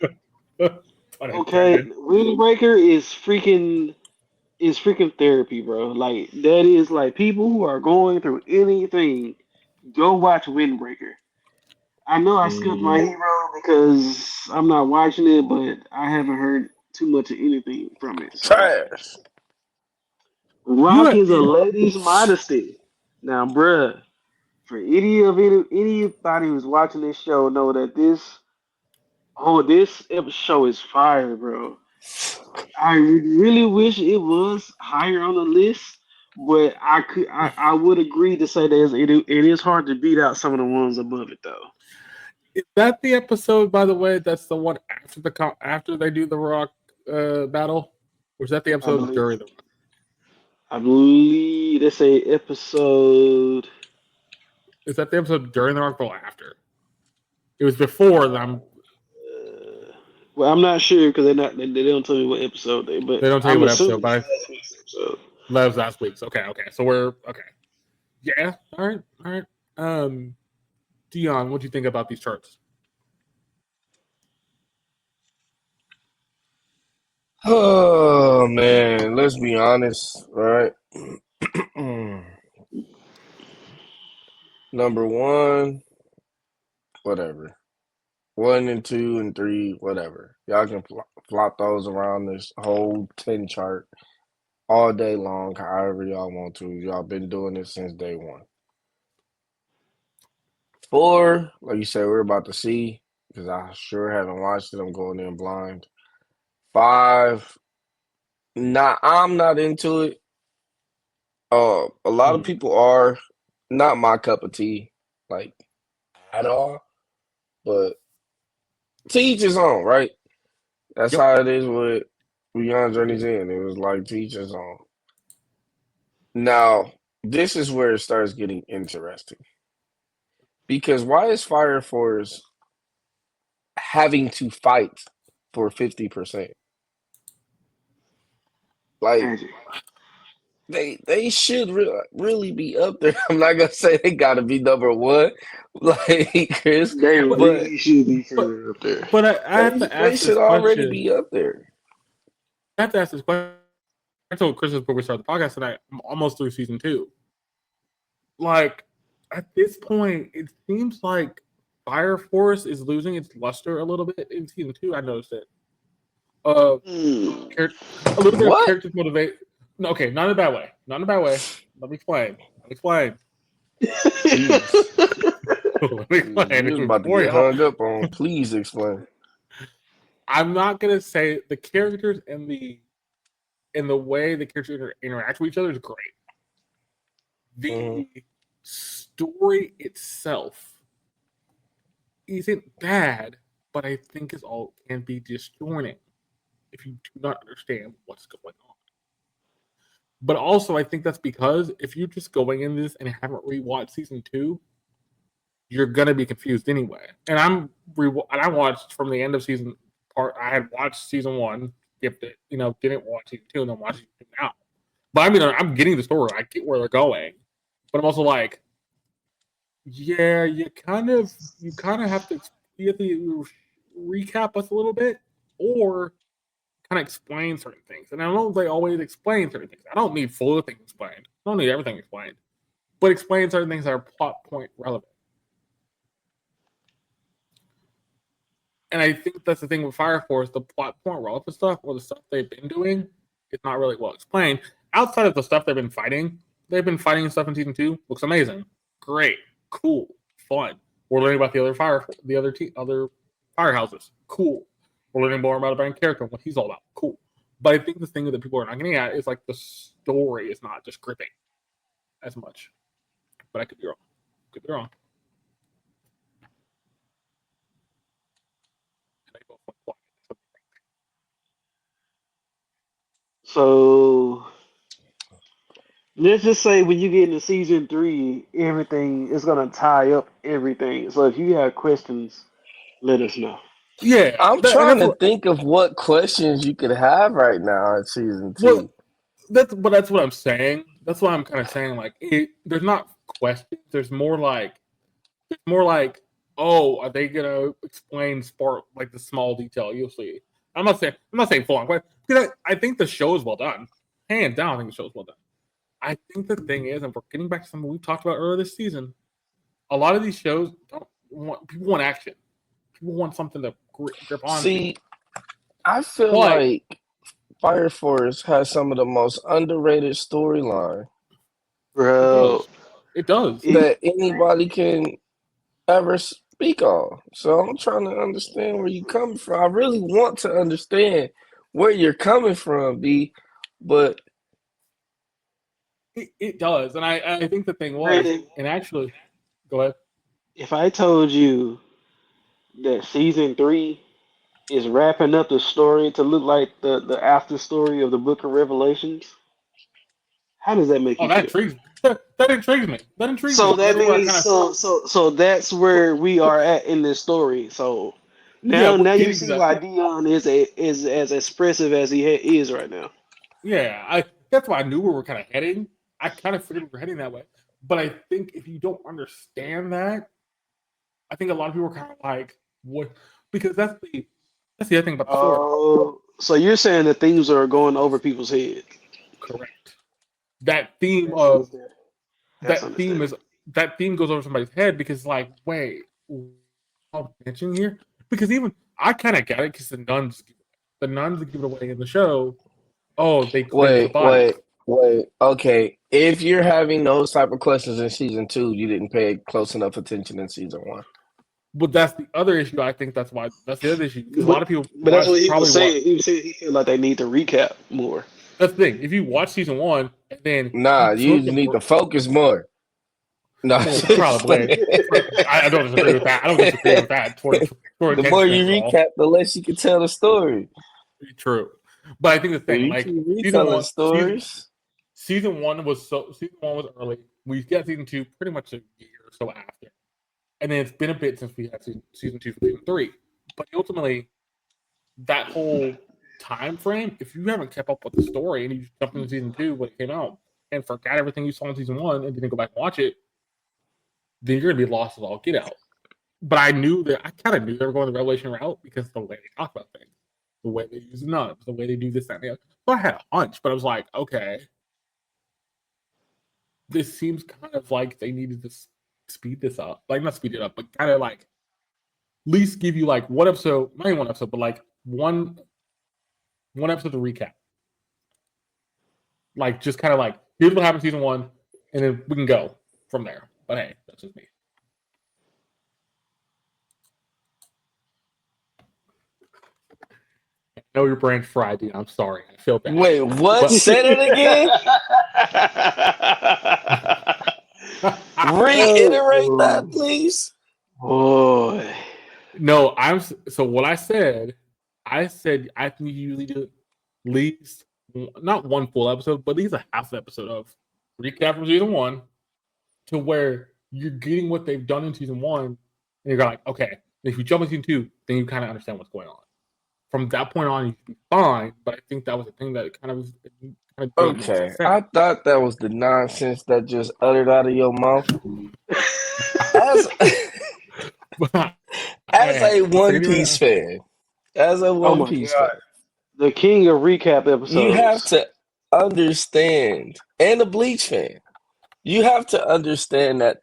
Speaker 1: okay,
Speaker 2: Unintended.
Speaker 1: Windbreaker is freaking therapy, bro. Like that is like people who are going through anything, go watch Windbreaker. I know I skipped my hero because I'm not watching it, but I haven't heard too much of anything from it. So
Speaker 3: Trash.
Speaker 1: Rock is a lady's modesty. Now, bruh, for anybody who's watching this show, know that this show is fire, bro. I really wish it was higher on the list, but I would agree to say that it is hard to beat out some of the ones above it though.
Speaker 2: Is that the episode, by the way? That's the one after they do the Rock battle, or is that the
Speaker 1: I
Speaker 2: episode
Speaker 1: believe
Speaker 2: during the Rock?
Speaker 1: I believe that's a episode.
Speaker 2: Is that the episode during the Rock battle after? It was before them.
Speaker 1: Well, I'm not sure because they don't tell me what episode but
Speaker 2: They don't tell you
Speaker 1: I'm
Speaker 2: what episode,
Speaker 1: assuming
Speaker 2: but
Speaker 1: it's last week's episode.
Speaker 2: that was last week's. Okay. So we're okay. Yeah. All right. Deon, what do you think about these charts?
Speaker 3: Oh man, let's be honest, right? Number 1, whatever. 1 and 2 and 3, whatever. Y'all can flop those around this whole 10 chart all day long, however y'all want to. Y'all been doing it since day 1. 4, like you said, we're about to see because I sure haven't watched it. I'm going in blind. 5, I'm not into it. A lot of people are. Not my cup of tea, like at all. But to each his own, right? That's
Speaker 2: Yep.
Speaker 3: how it is with Beyond Journey's End. It was like to each his own. Now, this is where it starts getting interesting. Because why is Fire Force having to fight for 50%? Like
Speaker 1: Magic.
Speaker 3: they should really be up there. I'm not gonna say they gotta be number 1, like Chris,
Speaker 1: They
Speaker 3: but
Speaker 1: really should be
Speaker 2: But
Speaker 1: further up there.
Speaker 2: I have to
Speaker 3: they
Speaker 2: ask this
Speaker 3: should already
Speaker 2: question.
Speaker 3: be up there.
Speaker 2: I have to ask this question. I told Chris before we started the podcast tonight, I'm almost through season 2. Like, at this point, it seems like Fire Force is losing its luster a little bit in season 2. I noticed it. A little bit of
Speaker 3: What?
Speaker 2: character motivate. No, okay, not in a bad way. Not in a bad way. Let me explain.
Speaker 3: Jeez.
Speaker 2: Let me explain.
Speaker 3: You was about to get hung up on. Please explain.
Speaker 2: I'm not gonna say the characters and the way the characters interact with each other is great. The story itself isn't bad, but I think is all can be disjointing if you do not understand what's going on. But also, I think that's because if you're just going in this and haven't rewatched season 2, you're gonna be confused anyway. And I watched from the end of season part. I had watched season 1, skipped it, didn't watch season 2, and then watched season 2 now. But I mean, I'm getting the story. I get where they're going, but I'm also like, yeah, you kind of have to recap us a little bit, or kind of explain certain things. And I don't they always explain certain things. I don't need full things explained. I don't need everything explained, but explain certain things that are plot point relevant. And I think that's the thing with Fire Force, the plot point relevant stuff or the stuff they've been doing is not really well explained. Outside of the stuff they've been fighting stuff in season 2. Looks amazing. Great. Cool. Fun. We're learning about the other other firehouses. Cool. We're learning more about a main character and what he's all about. Cool. But I think the thing that people are not getting at is like the story is not just gripping as much. But I could be wrong. Could be wrong.
Speaker 1: So let's just say when you get into season 3, everything is gonna tie up everything. So if you have questions, let us know.
Speaker 2: Yeah,
Speaker 3: I'm trying to think of what questions you could have right now in season 2.
Speaker 2: Well, that's what I'm saying. That's why I'm kind of saying like there's not questions. There's more like, oh, are they gonna explain Spark like the small detail? You'll see. I'm not saying full on, because I think the show is well done. Hands down, I think the show is well done. I think the thing is, and we're getting back to something we talked about earlier this season. A lot of these shows people want action. People want something to grip on.
Speaker 3: See, I feel like Fire Force has some of the most underrated storyline,
Speaker 1: Bro,
Speaker 2: it does
Speaker 3: that anybody can ever speak on. So I'm trying to understand where you're coming from. I really want to understand where you're coming from, B, but
Speaker 2: it does. And I think the thing was,
Speaker 1: Brandon,
Speaker 2: and actually, go ahead.
Speaker 1: if I told you that season 3 is wrapping up the story to look like the after story of the Book of Revelations, how does that make you
Speaker 2: That
Speaker 1: feel?
Speaker 2: intrigues me. That intrigues me. That intrigues
Speaker 1: So
Speaker 2: me.
Speaker 1: that
Speaker 2: That's where I
Speaker 1: means
Speaker 2: kind of
Speaker 1: so that's where we are at in this story. So
Speaker 2: yeah.
Speaker 1: now
Speaker 2: We're
Speaker 1: you
Speaker 2: getting to
Speaker 1: see
Speaker 2: that.
Speaker 1: why Deon is as expressive as he is right now.
Speaker 2: Yeah, that's why I knew where we're kind of heading. I kind of figured we were heading that way. But I think if you don't understand that, I think a lot of people are kind of like, what? Because that's the other thing about the story.
Speaker 1: Oh, so you're saying that things are going over people's head?
Speaker 2: Correct. That theme
Speaker 1: That's
Speaker 2: of
Speaker 1: understandable. That's
Speaker 2: that theme
Speaker 1: understandable.
Speaker 2: is that theme goes over somebody's head because like, wait, I'm mentioning here because even I kind of get it because the nuns give it away in the show. Oh, they cleanse the bodies.
Speaker 3: wait. Okay, if you're having those type of questions in season 2, you didn't pay close enough attention in season 1.
Speaker 2: But that's the other issue. I think that's the other issue because a lot
Speaker 1: But
Speaker 2: of people
Speaker 1: but that's what he was
Speaker 2: probably watch.
Speaker 1: saying. He was saying he felt like they need to recap more.
Speaker 2: That's the thing. If you watch season 1 and then
Speaker 3: Nah,
Speaker 2: you
Speaker 3: you
Speaker 2: took
Speaker 3: need to focus more. No,
Speaker 2: well,
Speaker 3: just
Speaker 2: probably.
Speaker 3: playing.
Speaker 2: I don't disagree with that. I don't disagree with that. Toward
Speaker 3: The more you
Speaker 2: intentions at all.
Speaker 3: recap, the less you can tell the story.
Speaker 2: True, but I think the
Speaker 3: If
Speaker 2: thing,
Speaker 3: you
Speaker 2: like
Speaker 3: keep
Speaker 2: season
Speaker 3: retelling
Speaker 2: one,
Speaker 3: stories,
Speaker 2: season one was early. We got season 2 pretty much a year or so after, and then it's been a bit since we had season 2 from season 3. But ultimately, that whole time frame, if you haven't kept up with the story and you just jumped into season 2 when it came out and forgot everything you saw in season 1 and didn't go back and watch it, then you're gonna be lost as all get out. But I kind of knew they were going the Revelation route because of the way they talk about things, the way they use nuns, the way they do this, that, and the other. So I had a hunch, but I was like, okay, this seems kind of like they needed to speed this up. Like, not speed it up, but kind of like at least give you like one episode, not even one episode, but like one episode to recap. Like, just kind of like, here's what happened in season 1, and then we can go from there. But hey, that's just me. I know your brain's fried, dude. I'm sorry. I feel bad.
Speaker 3: wait, what?
Speaker 2: But
Speaker 3: Say it again. Reiterate that, please.
Speaker 1: Boy.
Speaker 2: No, so what I said I think you usually do at least not one full episode, but at least a half episode of recap from season 1 to where you're getting what they've done in season 1, and you're like, okay, if you jump into season 2, then you kind of understand what's going on. From that point on, you should be fine. But I think that was the thing that kind of
Speaker 3: Okay, I thought that was the nonsense that just uttered out of your mouth. As a One Piece fan,
Speaker 1: the king of recap episodes.
Speaker 3: You have to understand, and a Bleach fan, you have to understand that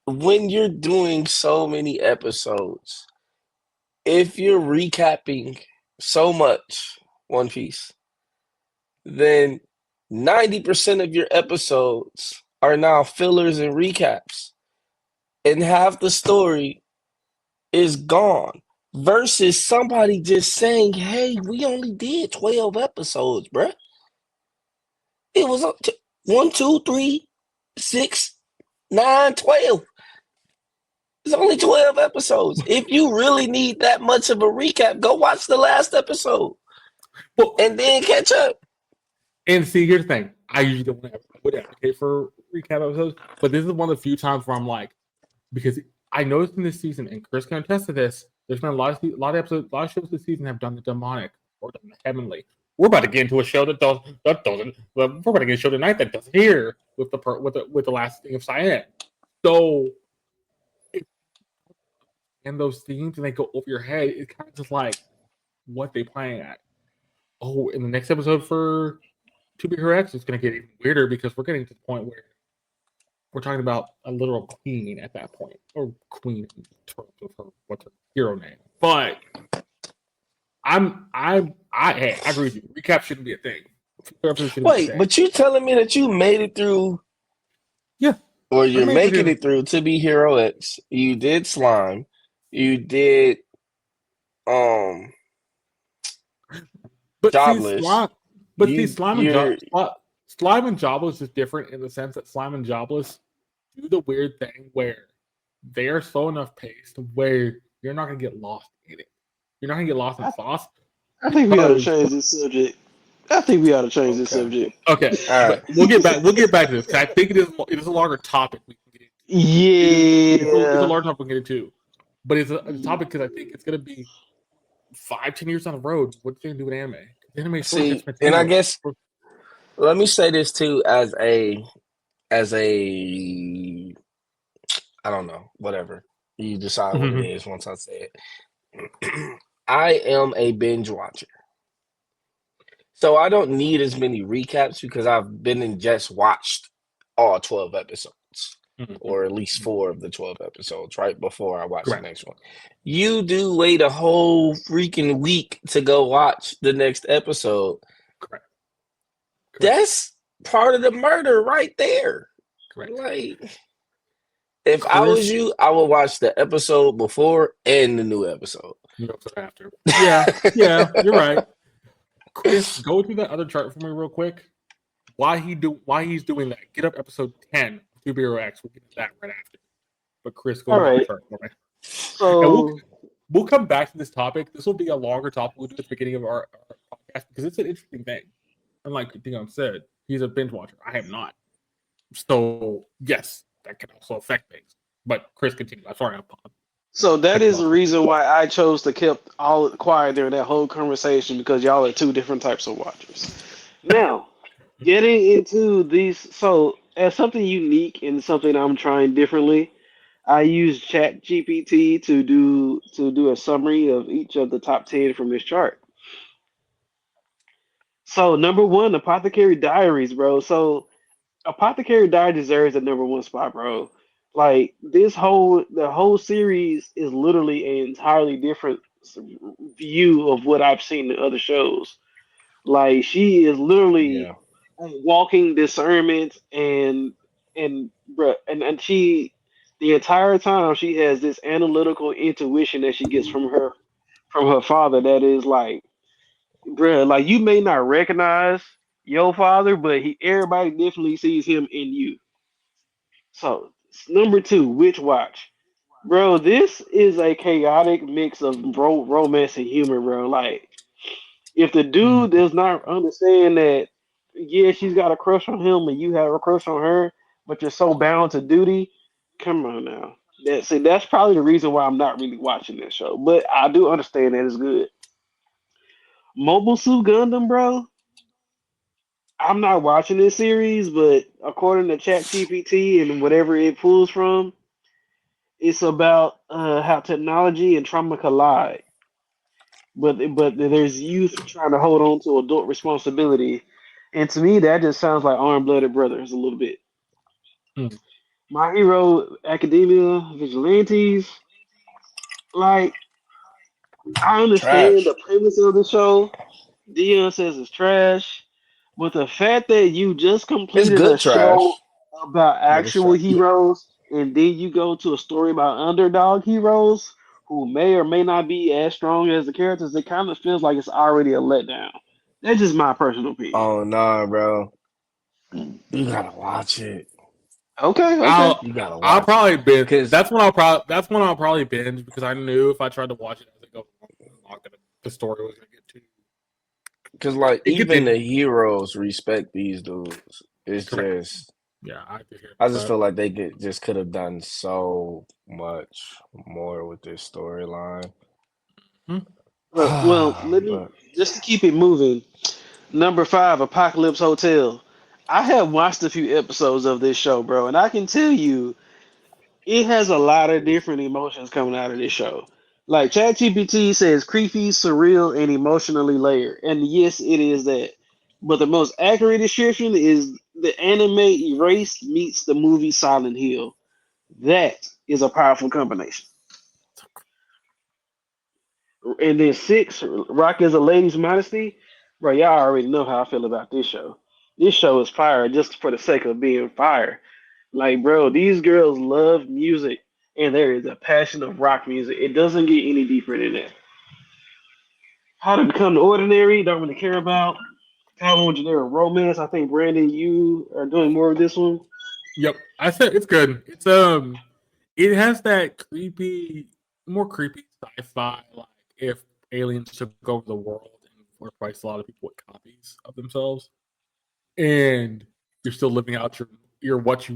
Speaker 3: when you're doing so many episodes, if you're recapping so much One Piece, then 90% of your episodes are now fillers and recaps, and half the story is gone. Versus somebody just saying, "Hey, we only did 12 episodes, bruh. It was 1, 2, 3, 6, 9, 12. It's only 12 episodes. If you really need that much of a recap, go watch the last episode
Speaker 2: Well,
Speaker 3: and then catch up."
Speaker 2: and see, here's the thing. I usually don't would advocate for recap episodes, but this is one of the few times where I'm like, because I noticed in this season, and Chris can attest to this, there's been a lot of episodes, a lot of shows this season have done the demonic or done the heavenly. We're about to get into a show that doesn't. We're about to get a show tonight that doesn't here with the last thing of Cyan. So, and those themes and they go over your head, it's kind of just like what they playing at. Oh, in the next episode for To Be Her Ex, it's going to get even weirder because we're getting to the point where we're talking about a literal queen at that point, or queen in terms of what's her hero name. But I agree with you. Recap shouldn't be a thing.
Speaker 3: Wait, but you telling me that you made it through,
Speaker 2: Yeah,
Speaker 3: or you're making it through To Be Hero X? You did Slime, you did
Speaker 2: but
Speaker 3: Jobless.
Speaker 2: Slime and Jobless is different in the sense that Slime and Jobless do the weird thing where they are slow enough paced where you're not gonna get lost in it. You're not gonna get lost in the sauce.
Speaker 1: I think we ought to change this subject. This subject.
Speaker 2: Okay, but we'll get back to this. 'Cause I think it is a larger topic we can get into.
Speaker 1: Yeah,
Speaker 2: It's a large topic we can get into, but it's a topic because I think it's gonna be 5-10 years down the road. What's they gonna do with anime? Anime
Speaker 3: See, and I guess let me say this too, as a I don't know, whatever. You decide what it is once I say it. I am a binge watcher. So I don't need as many recaps because I've been and just watched all 12 episodes, or at least 4 of the 12 episodes, right before I watch the next one. You do wait a whole freaking week to go watch the next episode.
Speaker 2: Correct.
Speaker 3: That's part of the murder right there.
Speaker 2: Correct.
Speaker 3: Like, if I was you, I would watch the episode before and the new episode.
Speaker 2: After. Yeah, you're right. Chris, go through that other chart for me real quick. Why he's doing that? Get up episode 10 of 2BRX. We'll get to that right after. But Chris, go through the chart for me.
Speaker 1: So
Speaker 2: we'll come back to this topic. This will be a longer topic we'll do at the beginning of our podcast because it's an interesting thing. And like Deon said, he's a binge watcher. I am not. So yes, that can also affect things. But Chris, continue. I'm sorry, I'm
Speaker 1: So that is the reason why I chose to keep all quiet during that whole conversation, because y'all are two different types of watchers. Now, getting into these, so as something unique and something I'm trying differently, I use Chat GPT to do a summary of each of the top 10 from this chart. So number one, Apothecary Diaries, bro. So Apothecary Diary deserves the number one spot, bro. Like the whole series is literally an entirely different view of what I've seen in other shows. Like she is literally walking discernment and bruh, and she the entire time she has this analytical intuition that she gets from her father that is like, bruh, like you may not recognize your father, but everybody definitely sees him in you. So number two, Witch Watch, bro. This is a chaotic mix of romance and humor, bro. Like if the dude does not understand that, yeah, she's got a crush on him and you have a crush on her, but you're so bound to duty. Come on now. That's probably the reason why I'm not really watching this show. But I do understand that it's good. Mobile Suit Gundam, bro. I'm not watching this series, but according to ChatGPT and whatever it pulls from, it's about how technology and trauma collide. But there's youth trying to hold on to adult responsibility, and to me that just sounds like Armed Blooded Brothers a little bit. My Hero Academia Vigilantes, like I understand
Speaker 3: Trash.
Speaker 1: the premise of the show. Deon says it's trash, but the fact that you just
Speaker 3: It's
Speaker 1: completed a
Speaker 3: good
Speaker 1: show
Speaker 3: trash,
Speaker 1: about
Speaker 3: but it's
Speaker 1: actual
Speaker 3: trash.
Speaker 1: heroes and then you go to a story about underdog heroes who may or may not be as strong as the characters, it kind of feels like it's already a letdown. That's just my personal opinion.
Speaker 3: Oh no, bro. You gotta watch it.
Speaker 1: Okay, okay.
Speaker 2: I'll
Speaker 3: You gotta
Speaker 2: I'll
Speaker 3: watch it.
Speaker 2: probably binge.
Speaker 3: Cause
Speaker 2: That's when I'll probably binge because I knew if I tried to watch it as it goes along, the story was gonna get too.
Speaker 3: like
Speaker 2: It gets
Speaker 3: even
Speaker 2: in
Speaker 3: the heroes respect these dudes. It's
Speaker 2: correct.
Speaker 3: just
Speaker 2: Yeah, I could hear
Speaker 3: I
Speaker 2: about
Speaker 3: just
Speaker 2: that.
Speaker 3: feel like they could have done so much more with this storyline.
Speaker 2: Hmm.
Speaker 1: Well, let me
Speaker 3: But
Speaker 1: just to keep it moving. Number five, Apocalypse Hotel. I have watched a few episodes of this show, bro, and I can tell you it has a lot of different emotions coming out of this show. Like ChatGPT says, creepy, surreal, and emotionally layered. And yes, it is that. But the most accurate description is the anime Erased meets the movie Silent Hill. That is a powerful combination. And then six, Rock is a lady's modesty. Bro, y'all already know how I feel about this show. This show is fire just for the sake of being fire. Like, bro, these girls love music, and there is a passion of rock music. It doesn't get any deeper than that. How to become the ordinary, don't really care about. How on generic romance. I think Brandon, you are doing more of this one.
Speaker 2: Yep, I said it's good. It has that creepy, more creepy sci-fi. Like if aliens took over the world and replaced a lot of people with copies of themselves, and you're still living out your what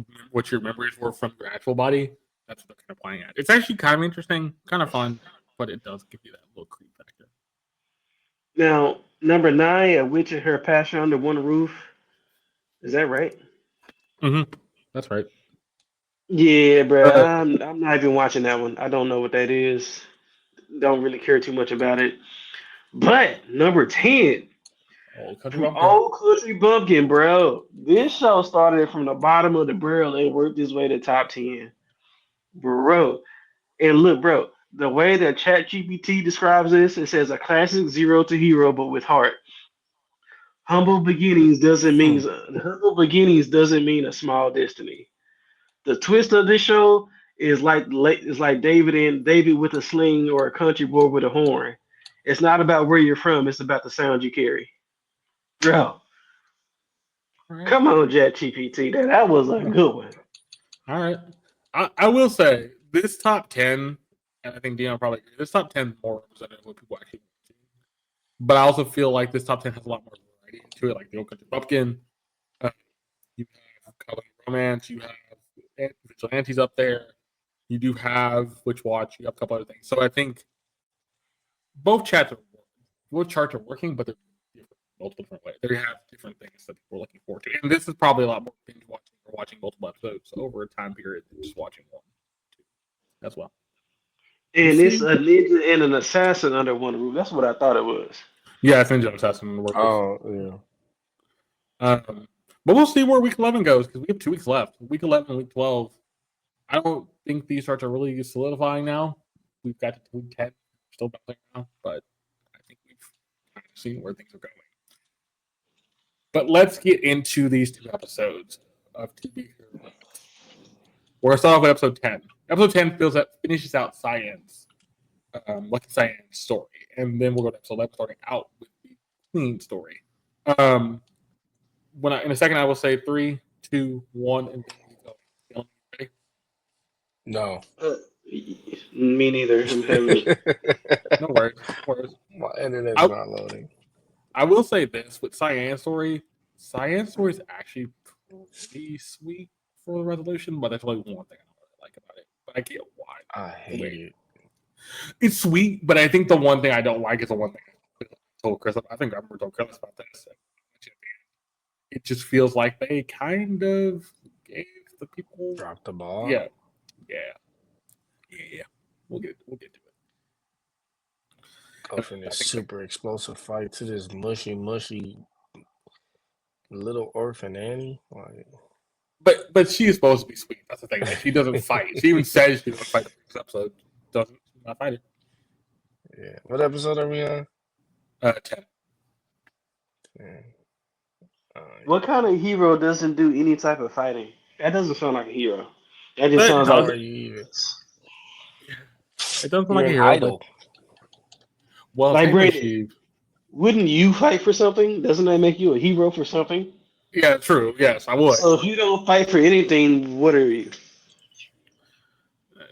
Speaker 2: your memories were from your actual body. That's what they're kind of playing at. It's actually kind of interesting, kind of fun, but it does give you that little creep factor.
Speaker 1: Now, number nine, A Witch and Her Passion Under One Roof. Is that right?
Speaker 2: Mm-hmm. That's right.
Speaker 1: Yeah, bro.
Speaker 2: Uh,
Speaker 1: I'm not even watching that one. I don't know what that is. Don't really care too much about it. But number 10,
Speaker 2: Old Country Bumpkin.
Speaker 1: Old Country Bumpkin, bro. This show started from the bottom of the barrel and worked its way to top 10. Bro. And look, bro, the way that ChatGPT describes this, it says a classic zero to hero, but with heart.
Speaker 3: hmm.
Speaker 1: Humble beginnings doesn't mean a small destiny. The twist of this show is like David with a sling or a country boy with a horn. It's not about where you're from, it's about the sound you carry. Bro,
Speaker 2: All right.
Speaker 1: come on, ChatGPT. That was a
Speaker 2: Yeah.
Speaker 1: good one.
Speaker 2: All right. I will say this top 10, and I think Dion probably agree, this top 10 is more representative of what people actually want. But I also feel like this top 10 has a lot more variety into it, like the Old Country Bumpkin. Uh, you have Comedy Romance. You have Vigilantes up there. You do have Witch Watch. You have a couple other things. So I think both both charts are working, but they're different, multiple different ways. They have different things that people are looking forward to. And this is probably a lot more binge watching or watching multiple episodes over a time period than just watching one, two as well. We'll
Speaker 1: And it's
Speaker 2: see.
Speaker 1: a ninja and an assassin under one roof. That's what I thought it was.
Speaker 2: Yeah, I think Jones has some work with.
Speaker 3: Oh yeah.
Speaker 2: But we'll see where week 11 goes because we have 2 weeks left. Week 11 and week 12. I don't think these charts are really solidifying now. We've got to week 10, still bouncing around, but I think we've kind of seen where things are going. But let's get into these 2 episodes of To Be Here. We're going to start off with episode 10. Episode 10 finishes out Cyan's, Lucky Cyan's story. And then we'll go to episode 11, starting out with the Queen story. In a second, I will say 3, 2, 1, and then we go. Ready?
Speaker 3: No.
Speaker 1: Me neither. I'm having.
Speaker 2: No worries. No worries.
Speaker 3: My internet's
Speaker 2: I,
Speaker 3: not loading.
Speaker 2: I will say this with Cyan's story. Cyan's story is actually pretty sweet for the resolution, but that's only one thing I don't really like about it. But I get why.
Speaker 3: I hate it.
Speaker 2: It's sweet, but I think the one thing I don't like is the one thing I told Chris. I think I remember told Chris about this. It just feels like they kind of gave the people
Speaker 3: Drop the ball.
Speaker 2: Yeah. We'll get to it.
Speaker 3: Go from this super explosive fight to this mushy little orphan Annie. Like,
Speaker 2: but she is supposed to be sweet. That's the thing. She doesn't fight. She even says she doesn't fight the first episode. Doesn't not fight it.
Speaker 3: Yeah. What episode are we on?
Speaker 2: 10.
Speaker 3: Yeah.
Speaker 1: What kind of hero doesn't do any type of fighting? That doesn't sound like a hero. That just
Speaker 2: But it
Speaker 1: sounds
Speaker 3: How
Speaker 1: like
Speaker 3: are
Speaker 2: does.
Speaker 3: you even?
Speaker 2: It doesn't sound
Speaker 3: You're
Speaker 2: like a
Speaker 3: an
Speaker 2: hero, but
Speaker 3: idol.
Speaker 2: well,
Speaker 1: like
Speaker 2: technically
Speaker 1: Brandon.
Speaker 2: she.
Speaker 1: Wouldn't you fight for something? Doesn't that make you a hero for something?
Speaker 2: Yeah, true. Yes, I would.
Speaker 1: So if you don't fight for anything, what are you?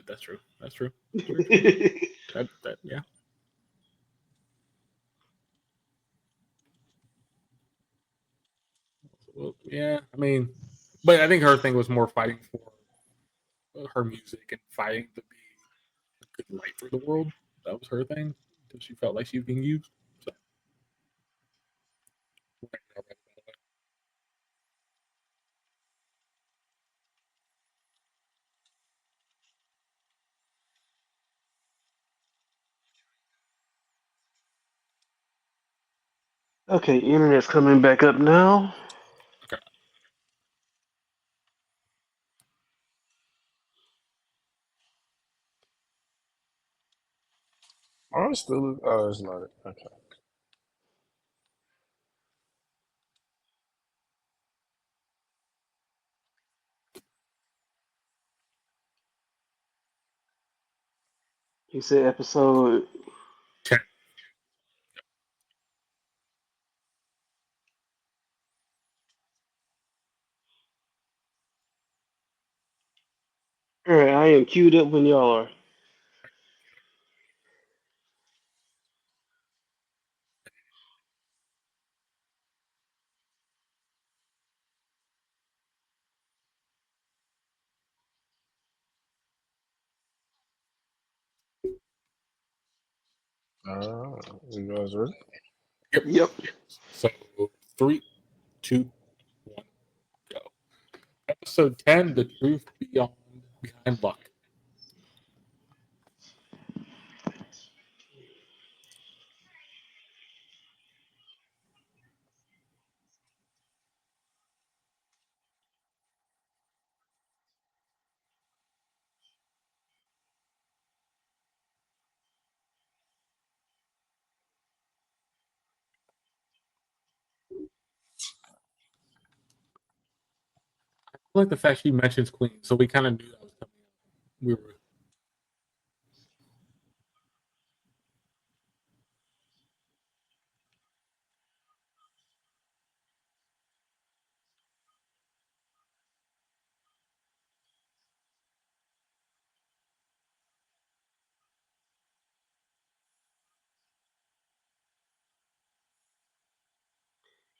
Speaker 2: That's true. That's true. That's very true. That yeah. Well, yeah. I mean, but I think her thing was more fighting for her music and fighting to be a good light for the world. That was her thing until she felt like she was being used. So,
Speaker 1: Okay, internet's coming back up now.
Speaker 2: okay.
Speaker 3: I'm still. Oh, it's not it. Okay.
Speaker 1: He said episode.
Speaker 2: 10.
Speaker 1: Alright, I am queued up when y'all are.
Speaker 3: You guys ready?
Speaker 2: Yep.
Speaker 1: Yep.
Speaker 2: So 3, 2, 1, go. Episode 10: The Truth Beyond Behind Luck. I like the fact she mentions Queen, so we kind of knew that was coming. We were.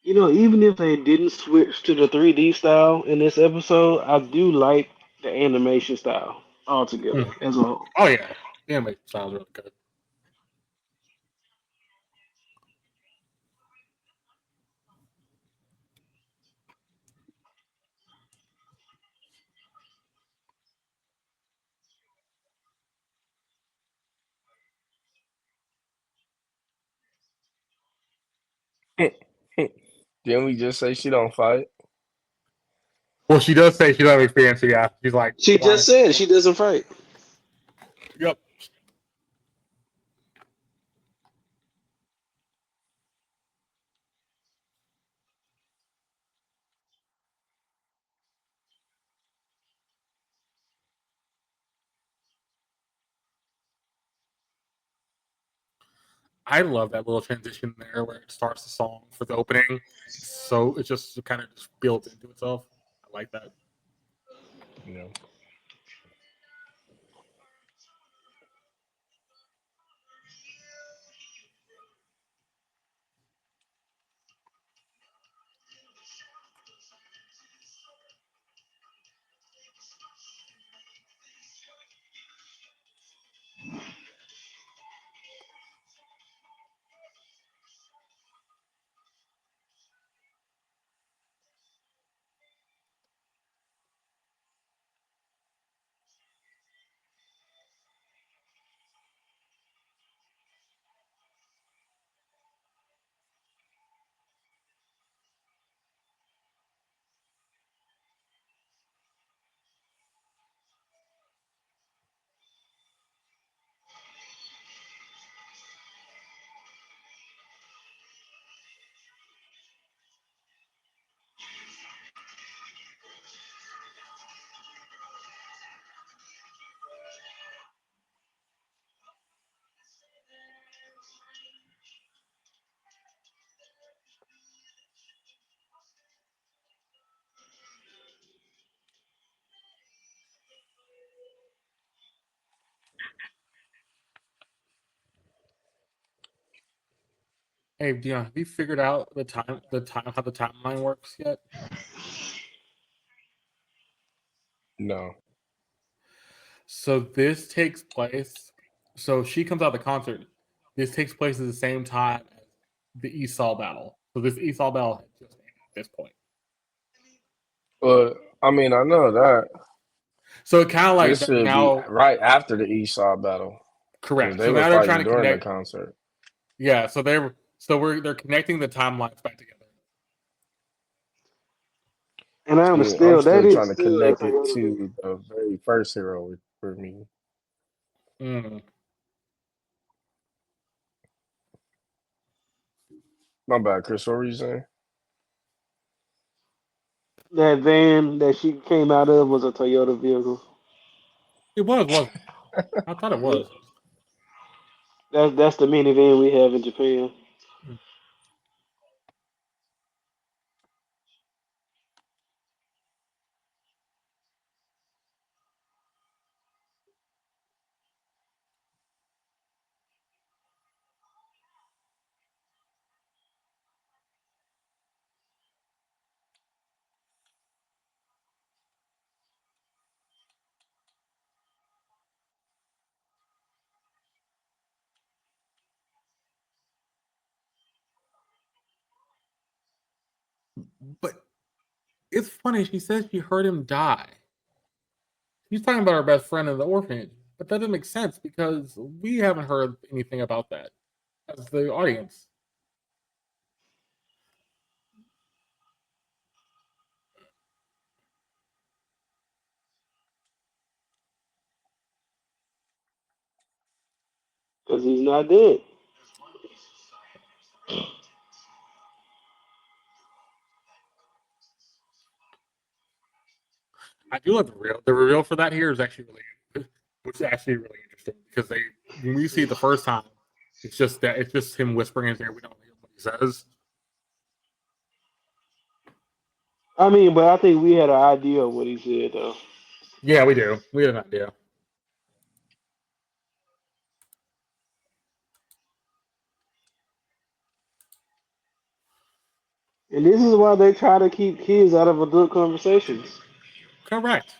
Speaker 1: You know, even if they didn't switch to the 3D style in this episode, I do like the animation style altogether
Speaker 2: Mhm.
Speaker 1: as a whole.
Speaker 2: Oh yeah, the animation sounds really good.
Speaker 3: Didn't we just say she don't fight?
Speaker 2: Well, she does say she doesn't have experience. So yeah, she's like,
Speaker 1: She
Speaker 2: why?
Speaker 1: just said she doesn't fight.
Speaker 2: Yep. I love that little transition there where it starts the song for the opening. So it just kind of just builds into itself. I like that.
Speaker 3: You know.
Speaker 2: Hey, Deon, have you figured out how the timeline works yet?
Speaker 3: No.
Speaker 2: So this takes place. So she comes out of the concert. This takes place at the same time as the Esau battle. So this Esau battle had just ended at this point.
Speaker 3: Well, I mean, I know that.
Speaker 2: So it kind of like
Speaker 3: This
Speaker 2: they're
Speaker 3: should be
Speaker 2: now
Speaker 3: right after the Esau battle because
Speaker 2: correct.
Speaker 3: they
Speaker 2: So
Speaker 3: were
Speaker 2: now they're trying
Speaker 3: fighting
Speaker 2: to
Speaker 3: during the
Speaker 2: connect.
Speaker 3: concert.
Speaker 2: Yeah. They're connecting the timelines back together.
Speaker 1: And I'm
Speaker 3: See, I'm
Speaker 1: still that
Speaker 3: still
Speaker 1: is
Speaker 3: trying to
Speaker 1: still a
Speaker 3: connect it
Speaker 1: Toyota vehicle.
Speaker 3: to the very first hero for me.
Speaker 2: Mm.
Speaker 3: My bad, Chris. What were you saying?
Speaker 1: That van that she came out of was a Toyota vehicle.
Speaker 2: It was, wasn't it? I thought it
Speaker 1: Yeah.
Speaker 2: was.
Speaker 1: That's the minivan we have in Japan.
Speaker 2: Mm. But it's funny. She says she heard him die. She's talking about our best friend in the orphanage, but that doesn't make sense because we haven't heard anything about that as the audience.
Speaker 1: Because he's not dead.
Speaker 2: I do love the reveal. The reveal for that here is actually which is actually really interesting because when we see it the first time, it's just him whispering in his ear. We don't hear what he says.
Speaker 1: I mean, but I think we had an idea of what he said though.
Speaker 2: Yeah, we do. We had an idea.
Speaker 1: And this is why they try to keep kids out of adult conversations.
Speaker 2: Correct.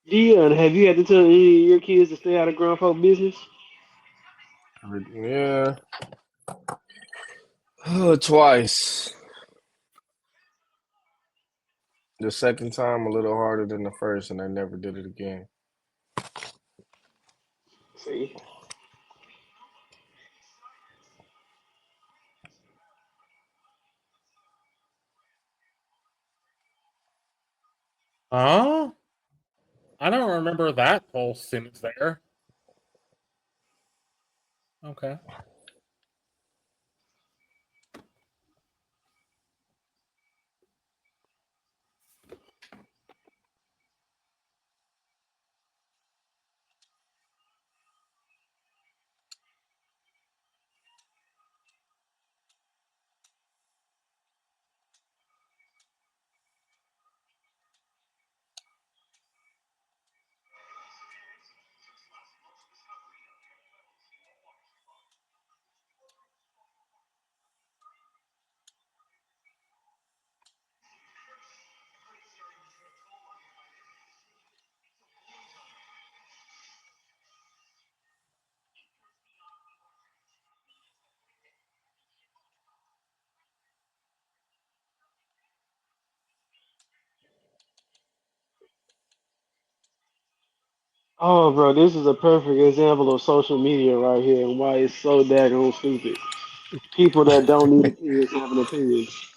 Speaker 1: Dion, have you had to tell any of your kids to stay out of grown folk business?
Speaker 3: Yeah, twice. The second time a little harder than the first, and I never did it again.
Speaker 1: See?
Speaker 2: Oh, I don't remember that whole sentence there. Okay.
Speaker 1: Oh, bro, this is a perfect example of social media right here and why it's so daggone stupid. People that don't need opinions having opinions.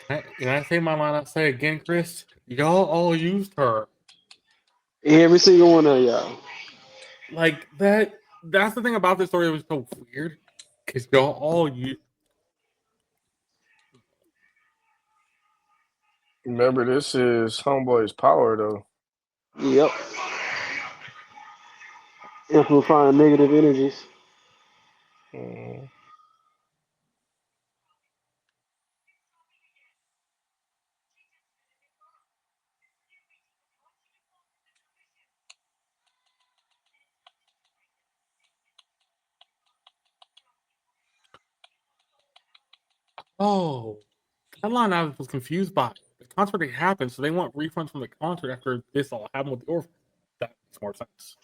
Speaker 2: Can I say my line? I say again, Chris. Y'all all used her
Speaker 1: Every single one of y'all.
Speaker 2: like that. That's the thing about this story. It was so weird because y'all all used.
Speaker 3: Remember, this is Homeboy's power, though.
Speaker 1: Yep. Amplifying negative energies.
Speaker 3: Mm.
Speaker 2: Oh, that line I was confused by. The concert already happened, so they want refunds from the concert after this all happened with the orphan. That makes more sense.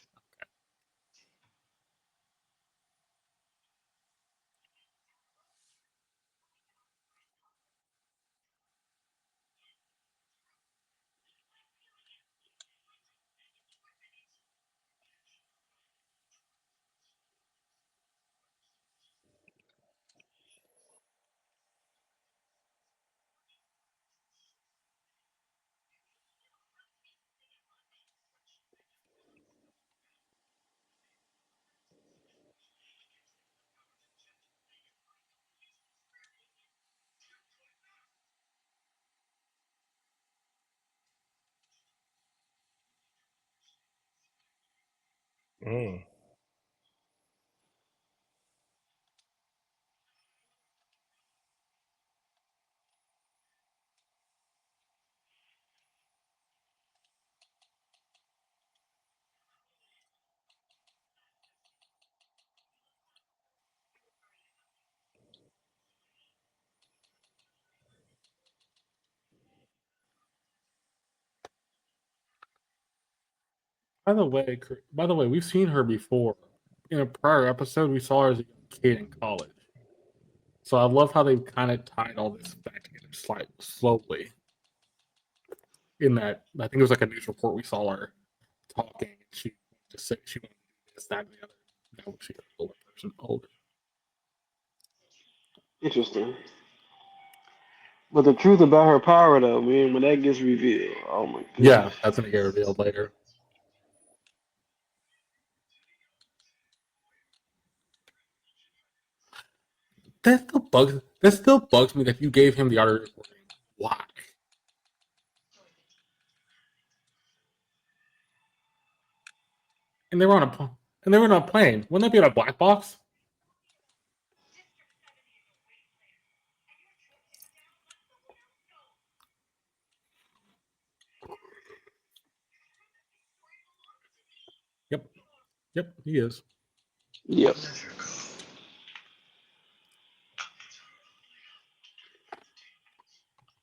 Speaker 3: Mm.
Speaker 2: By the way, we've seen her before. In a prior episode, we saw her as a young kid in college. So I love how they've kind of tied all this back together slightly slowly. In that, I think it was like a news report we saw her talking, and she just said she wanted to do this, that, and the other. Now she's an older person, older.
Speaker 1: Interesting. But the truth about her power, though, man, when that gets revealed, oh my goodness.
Speaker 2: Yeah, that's gonna get revealed later. That still bugs me that you gave him the audio recording. Why? And they were on a and they were on a plane. Wouldn't that be on a black box? Yep. Yep, he is.
Speaker 1: Yep.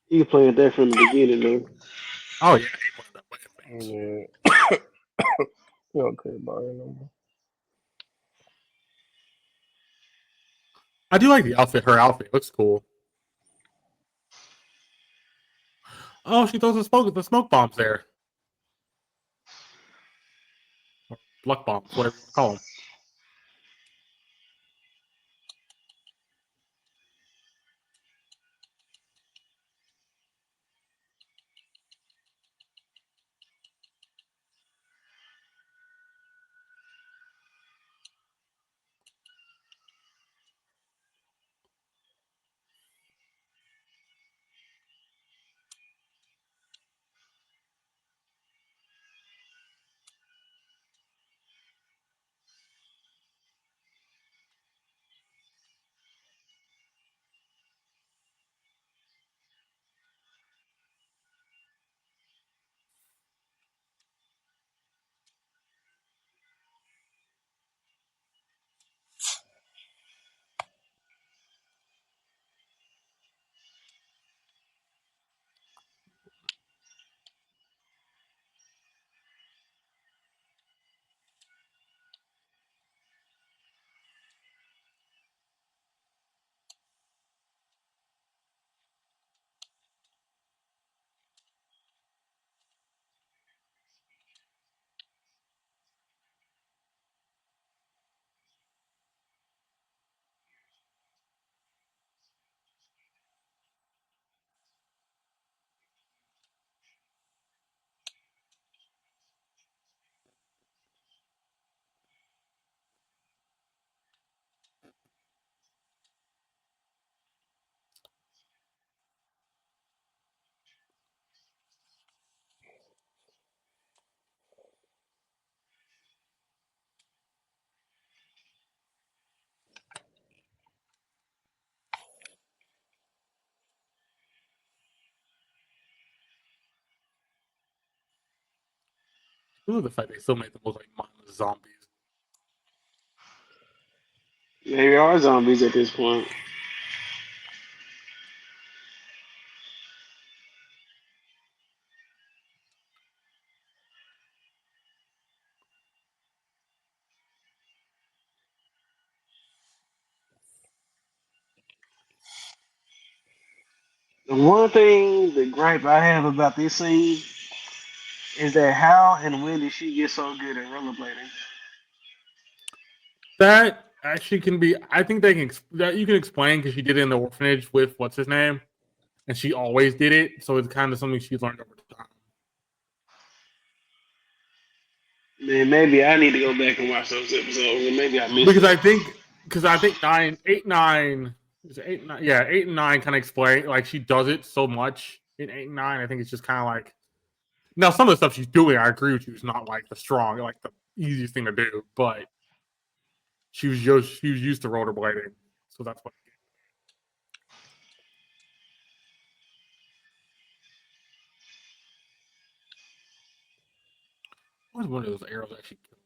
Speaker 1: He playing that from the beginning, though.
Speaker 2: Oh yeah, he wanted that way of things.
Speaker 3: Yeah. You don't care about it no more.
Speaker 2: I do like the outfit. Her outfit looks cool. Oh, she throws the smoke bombs there. Or luck bombs, whatever you want to call them. I love the fact they still make the most like mindless zombies.
Speaker 1: They are zombies at this point. The one thing, the gripe I have about this scene is that how and when did she get so good at rollerblading?
Speaker 2: That actually can be. I think they can. That you can explain because she did it in the orphanage with what's his name, and she always did it. So it's kind of something she learned over time.
Speaker 1: Man, maybe I need to go back and watch those episodes, and maybe I missed
Speaker 2: Because
Speaker 1: it.
Speaker 2: I think 9, 8, 9, is it 8, 9, yeah, 8 and 9 kind of explain like she does it so much in 8 and 9. I think it's just kind of like now some of the stuff she's doing. I agree with you. Is not like the strong, like the easiest thing to do, but she was used to rollerblading, so that's what. What was one of those arrows actually killed?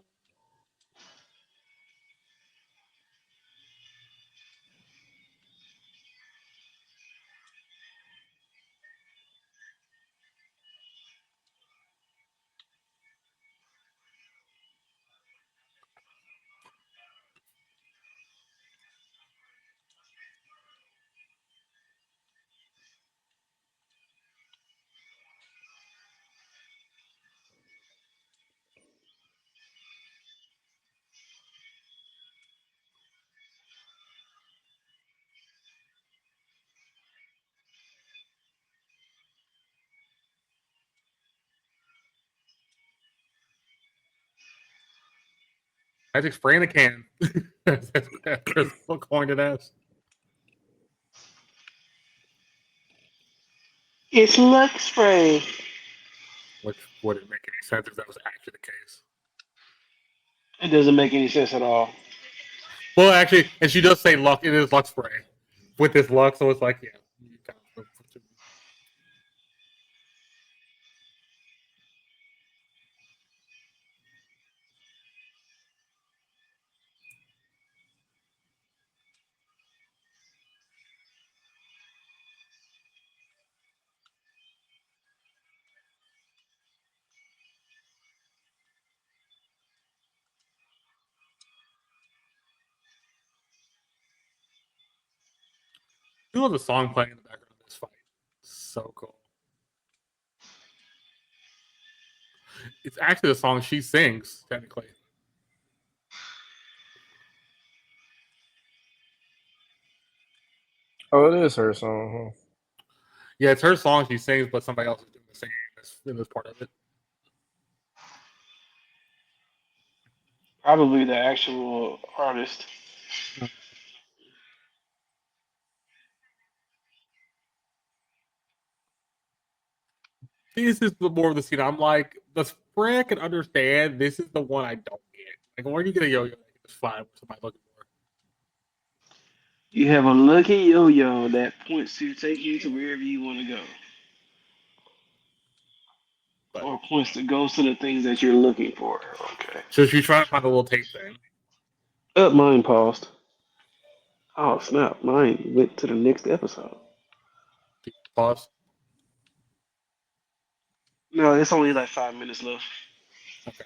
Speaker 2: Magic spray in a can. That's Chris coined it as.
Speaker 1: It's luck spray.
Speaker 2: Which wouldn't make any sense if that was actually the case.
Speaker 1: It doesn't make any sense at all.
Speaker 2: Well, actually, and she does say luck. It is luck spray with this luck, so it's like, yeah. You kind of, I love the song playing in the background of this fight. So cool. It's actually the song she sings, technically.
Speaker 3: Oh, it is her song. Huh?
Speaker 2: Yeah, it's her song she sings, but somebody else is doing the singing in this part of it.
Speaker 1: Probably the actual artist.
Speaker 2: This is the more of the scene. I'm like, the spray I can understand. This is the one I don't get. Like, where do you get a yo-yo? It's fine. What's somebody looking for?
Speaker 1: You have a lucky yo-yo that points to take you to wherever you want to go,
Speaker 2: But
Speaker 1: or points to goes to the things that you're looking for. Okay.
Speaker 2: so she's trying to find a little tape thing.
Speaker 1: Up, mine paused. Oh snap! Mine went to the next episode.
Speaker 2: Pause.
Speaker 1: No, it's only like 5 minutes left.
Speaker 2: Okay.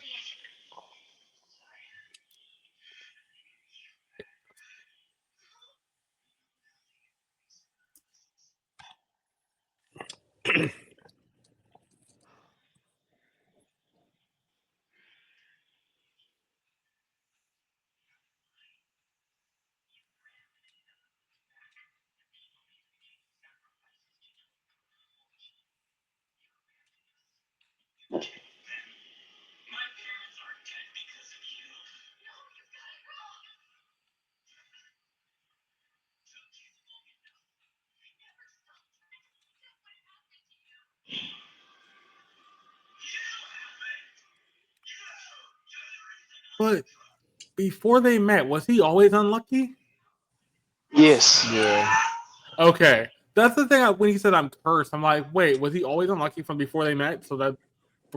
Speaker 2: But before they met, was he always unlucky?
Speaker 1: Yes.
Speaker 3: Yeah.
Speaker 2: Okay. That's the thing. When he said I'm cursed, I'm like, wait, was he always unlucky from before they met? So that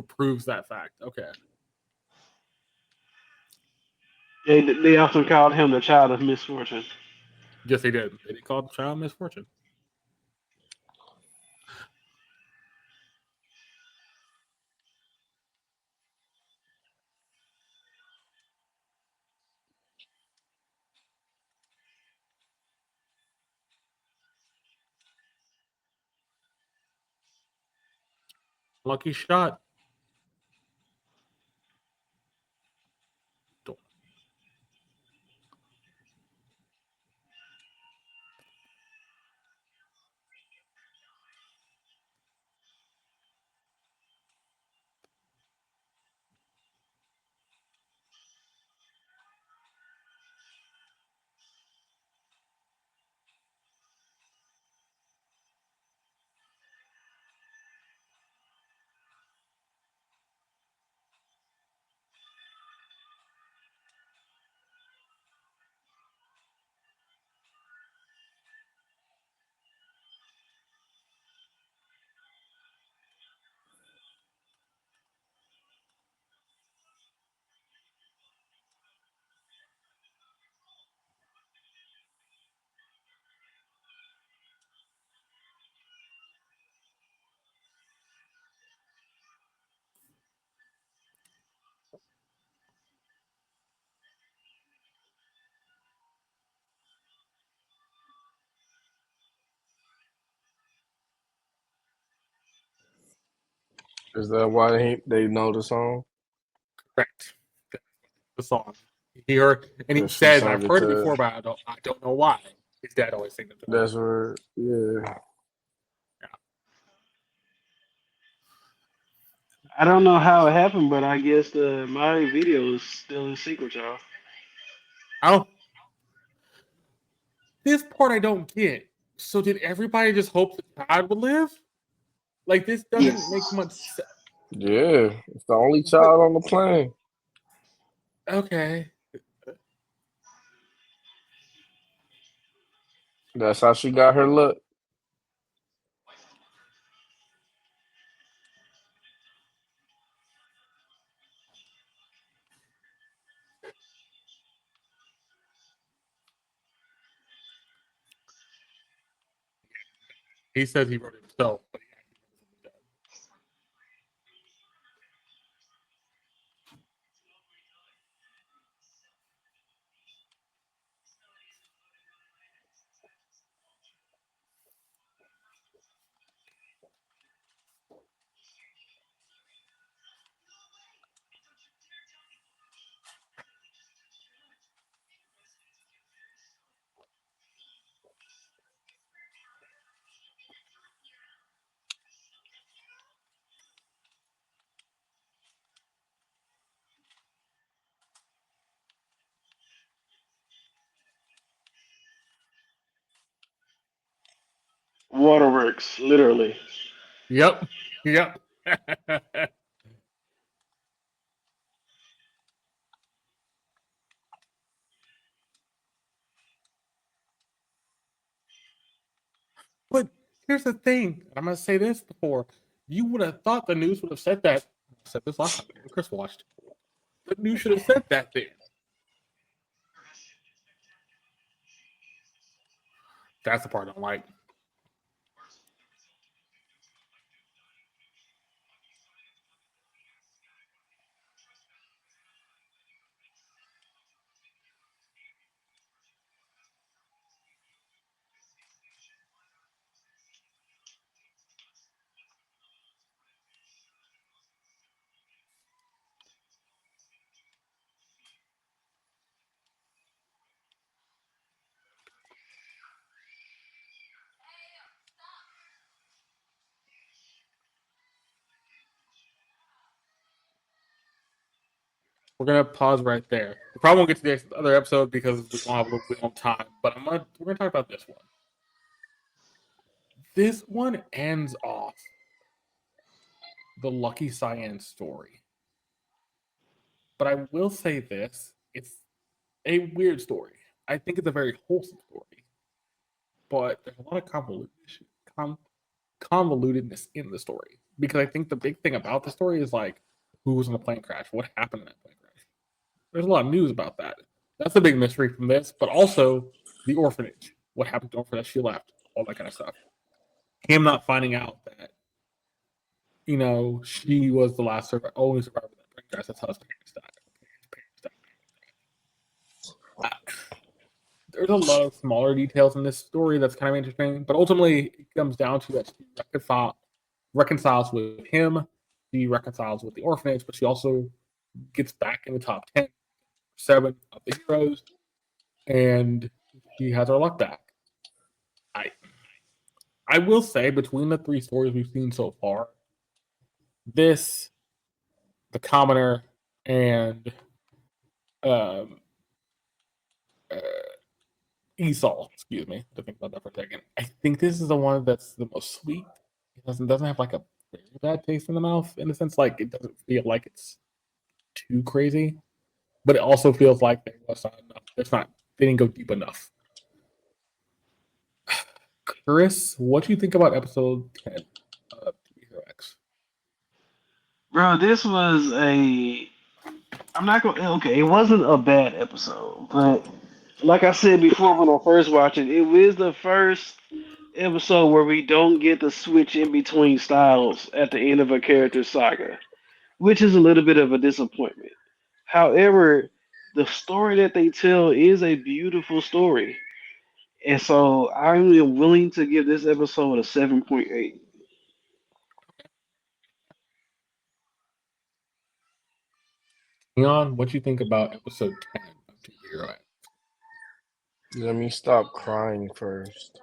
Speaker 2: proves that fact. Okay.
Speaker 1: They often called him the child of misfortune.
Speaker 2: Yes, they did. They called the child misfortune. Lucky shot.
Speaker 3: Is that why they know the song?
Speaker 2: Correct. The song. He heard, and he
Speaker 3: Because she
Speaker 2: says, "I've
Speaker 3: sung it
Speaker 2: heard it
Speaker 3: to.
Speaker 2: before, but I don't know why." His dad always sings it to him.
Speaker 3: That's where. Yeah.
Speaker 2: Yeah.
Speaker 1: I don't know how it happened, but I guess my video is still in sync with y'all.
Speaker 2: I don't. This part I don't get. So did everybody just hope the child would live? Like this doesn't
Speaker 1: Yes.
Speaker 2: make much sense.
Speaker 3: Yeah. It's the only
Speaker 2: But
Speaker 3: child on the plane.
Speaker 2: okay,
Speaker 3: That's how she got her look.
Speaker 2: he says he wrote it himself, but
Speaker 1: Waterworks, literally.
Speaker 2: yep, yep. But here's the thing. I'm gonna say this before. You would have thought the news would have said that. I said this last time when Chris watched. The news should have said that then. That's the part I don't like. We're gonna pause right there. We probably won't get to the next other episode because we don't have a little bit of time. But we're gonna talk about this one. This one ends off the Lucky Cyan story. But I will say this: it's a weird story. I think it's a very wholesome story, but there's a lot of convolutedness in the story because I think the big thing about the story is like who was in the plane crash, what happened in that plane crash. There's a lot of news about that, That's the big mystery from this, but also the orphanage. What happened to the orphanage? She left, all that kind of stuff. Him not finding out that, she was the only survivor of that brain gas. That's how his parents died. There's a lot of smaller details in this story that's kind of interesting, but ultimately it comes down to that she reconciles with him, she reconciles with the orphanage, but she also gets back in the top 10, 7 of the heroes, and she has her luck back. I will say, between the 3 stories we've seen so far, this, the commoner, and um, uh, Esau, excuse me, to think about that for a second. I think this is the one that's the most sweet. It doesn't have like a very bad taste in the mouth, in a sense. Like, it doesn't feel like it's too crazy, but it also feels like there was not enough. They didn't go deep enough. Chris, what do you think about episode 10 of Hero X?
Speaker 1: Bro, this was I'm not gonna. Okay, it wasn't a bad episode, but like I said before when I first watched it, it was the first episode where we don't get the switch in between styles at the end of a character's saga, which is a little bit of a disappointment. However, the story that they tell is a beautiful story. And so I'm willing to give this episode a 7.8.
Speaker 2: Deon, what do you think about episode 10 of To Hero X?
Speaker 3: Let me stop crying first.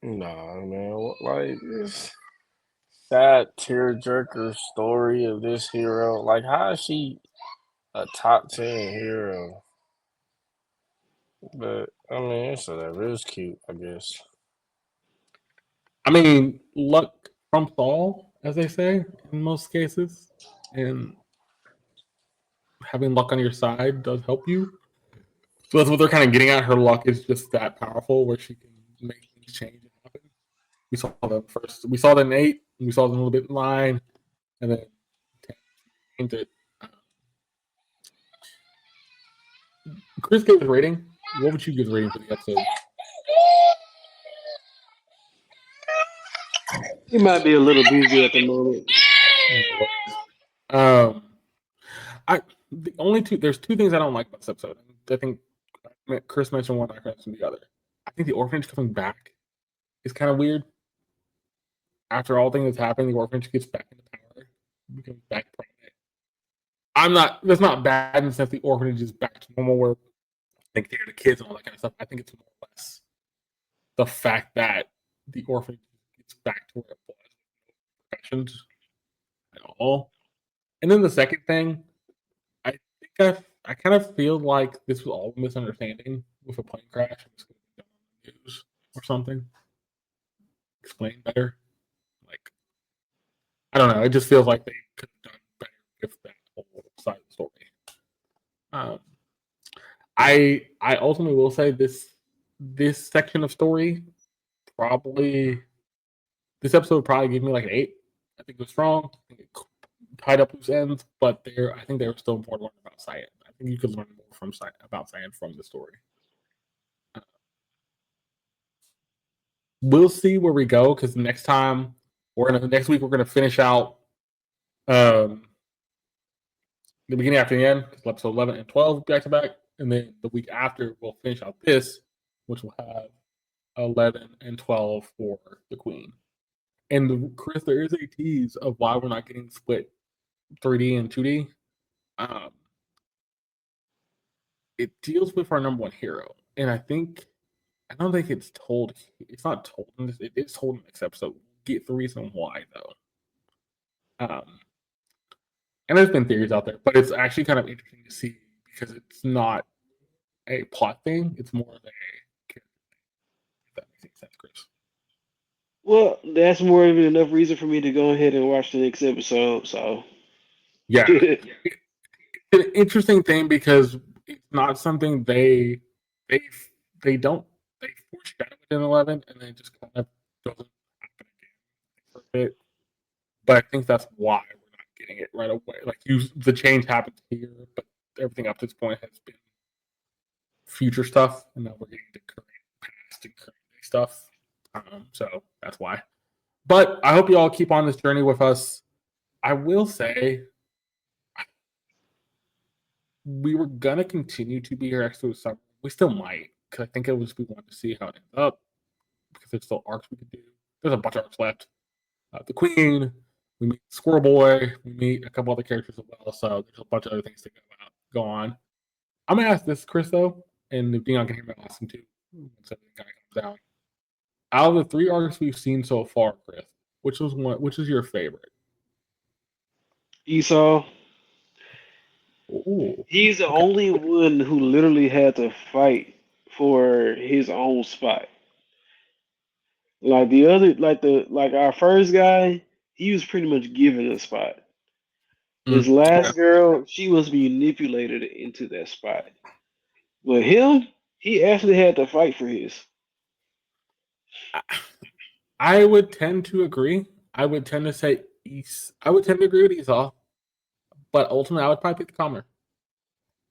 Speaker 3: Nah, man. Like this sad tearjerker story of this hero. Like, how is she a top 10 hero? But I mean, it's whatever. It was cute, I guess.
Speaker 2: I mean, luck trumps all, as they say in most cases, and having luck on your side does help you. So that's what they're kind of getting at. Her luck is just that powerful, where she can make things change and happen. We saw them first. We saw them in 8. We saw them a little bit in 9, and then 10 changed it. Chris gave his rating. What would you give the rating for the episode?
Speaker 1: He might be a little busy at the moment.
Speaker 2: Um, there's 2 things I don't like about this episode. I think Chris mentioned one, I mentioned the other. I think the orphanage coming back is kind of weird. After all things that's happened, the orphanage gets back into power, becomes back prominent. That's not bad in the sense the orphanage is back to normal, where they care to kids and all that kind of stuff. I think it's more or less the fact that the orphanage gets back to where it was, professions at all. And then the second thing, I think I kind of feel like this was all a misunderstanding with a plane crash. It's going to be done on the news or something. Explain better. Like, I don't know. It just feels like they could have done better with that whole side of the story. I ultimately will say this section of story probably this episode would probably give me like an 8. I think it was strong. I think it tied up loose ends, but I think there was still more to learn about Cyan. I think you could learn more about Cyan from the story. We'll see where we go, because next week we're gonna finish out the beginning after the end, episode 11 and 12 back to back, and then the week after we'll finish out this, which will have 11 and 12 for the Queen. And Chris, there is a tease of why we're not getting split 3D and 2D. It deals with our number 1 hero, and I don't think it's told. It's not told in this. It is told in this episode. Get the reason why though. And there's been theories out there, but it's actually kind of interesting to see, because it's not a plot thing. It's more of a character thing. If that makes any sense, Chris.
Speaker 1: Well, that's more than enough reason for me to go ahead and watch the next episode. So,
Speaker 2: Yeah, it's an interesting thing, because it's not something they don't foreshadow it in 11, and then it just kind of doesn't happen again for a bit. But I think that's why we're not getting it right away. Like the change happened here, but everything up to this point has been future stuff, and now we're getting to current, past, and current day stuff. So that's why. But I hope you all keep on this journey with us. I will say, we were gonna continue to be here extra summer. We still might, because I think we wanted to see how it ends up. Because there's still arcs we could do. There's a bunch of arcs left. The Queen, we meet Squirrel Boy, we meet a couple other characters as well. So there's a bunch of other things to go on. I'm gonna ask this, Chris, though, and if Deon can hear me, I'll ask him too. Once everything kind of comes down. Out of the 3 arcs we've seen so far, Chris, which is your favorite?
Speaker 1: Esau.
Speaker 2: Ooh,
Speaker 1: He's the
Speaker 2: okay.
Speaker 1: only one who literally had to fight for his own spot. Like the other, like our first guy, he was pretty much given a spot. His
Speaker 2: Okay.
Speaker 1: last girl, she was manipulated into that spot. But him, he actually had to fight for his.
Speaker 2: I would tend to agree. I would tend to say I would tend to agree with Esau, but ultimately, I would probably pick the commoner.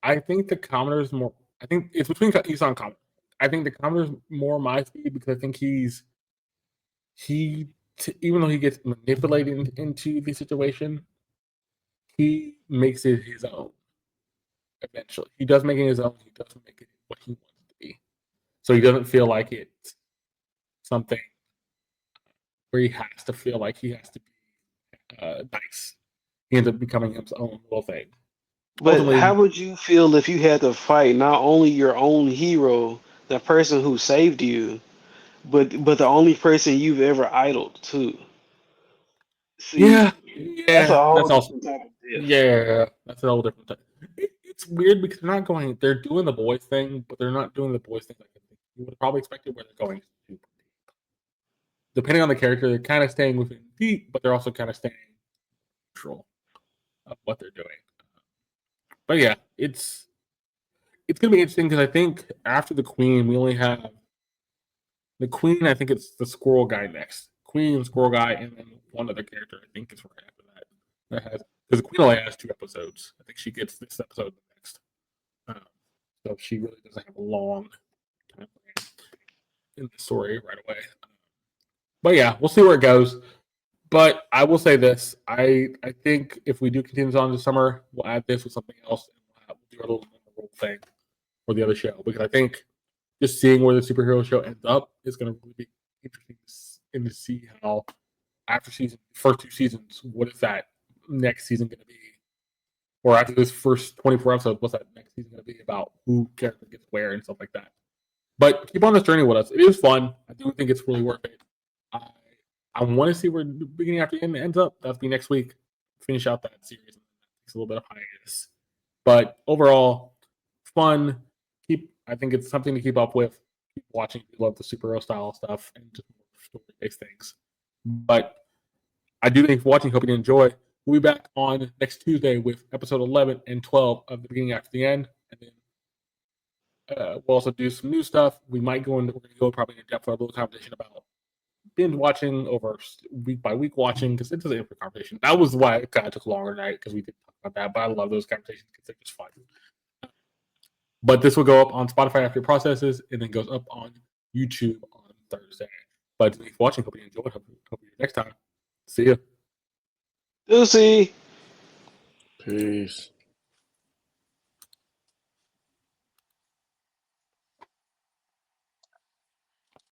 Speaker 2: I think the commoner is more. I think it's between Esau and commoner. I think the commoner is more my speed because I think even though he gets manipulated into the situation, he makes it his own. Eventually, he does make it his own. He doesn't make it what he wants it to be, so he doesn't feel like it's something where he has to feel like he has to be nice. He ends up becoming his own little thing.
Speaker 1: But how
Speaker 2: Ultimately,
Speaker 1: would you feel if you had to fight not only your own hero, the person who saved you, but the only person you've ever idled too?
Speaker 2: yeah,
Speaker 1: See, that's a
Speaker 2: yeah,
Speaker 1: whole
Speaker 2: that's also
Speaker 1: different type of death.
Speaker 2: yeah, that's a whole different thing. It's weird because they're doing the boys thing, but they're not doing the boys thing like you would probably expect it where they're going to. Depending on the character, they're kind of staying within deep, but they're also kind of staying neutral of what they're doing. But yeah, it's gonna be interesting because I think after the Queen, we only have the Queen. I think it's the Squirrel Guy next. Queen, Squirrel Guy, and then one other character. I think is right after that. That has because the Queen only has 2 episodes. I think she gets this episode next. Um, so she really doesn't have a long time frame in the story right away. But yeah, we'll see where it goes. But I will say this: I think if we do continue on this summer, we'll add this with something else, and we'll do a little memorable thing for the other show because I think just seeing where the superhero show ends up is going to really be interesting to see how after first 2 seasons, what is that next season going to be? Or after this first 24 episodes, what's that next season going to be about? Who character gets where and stuff like that. But keep on this journey with us. It is fun. I do think it's really worth it. I I want to see where the beginning after the end ends up. That'll be next week. Finish out that series. Takes a little bit of hiatus, but overall, fun. I think it's something to keep up with. Keep watching. We love the superhero style stuff and just story based things. But I do think for watching. Hope you enjoy. We'll be back on next Tuesday with episode 11 and 12 of the beginning after the end, and then we'll also do some new stuff. We're going to go probably in depth for a little conversation about binge watching over week by week watching because it doesn't end for conversation. That was why it kind of took longer tonight because we did talk about that. But I love those conversations because they're just fun. But this will go up on Spotify after it processes and then goes up on YouTube on Thursday. But thanks for watching. Hope you enjoyed. Hope you next time. See you.
Speaker 1: Lucy.
Speaker 3: Peace.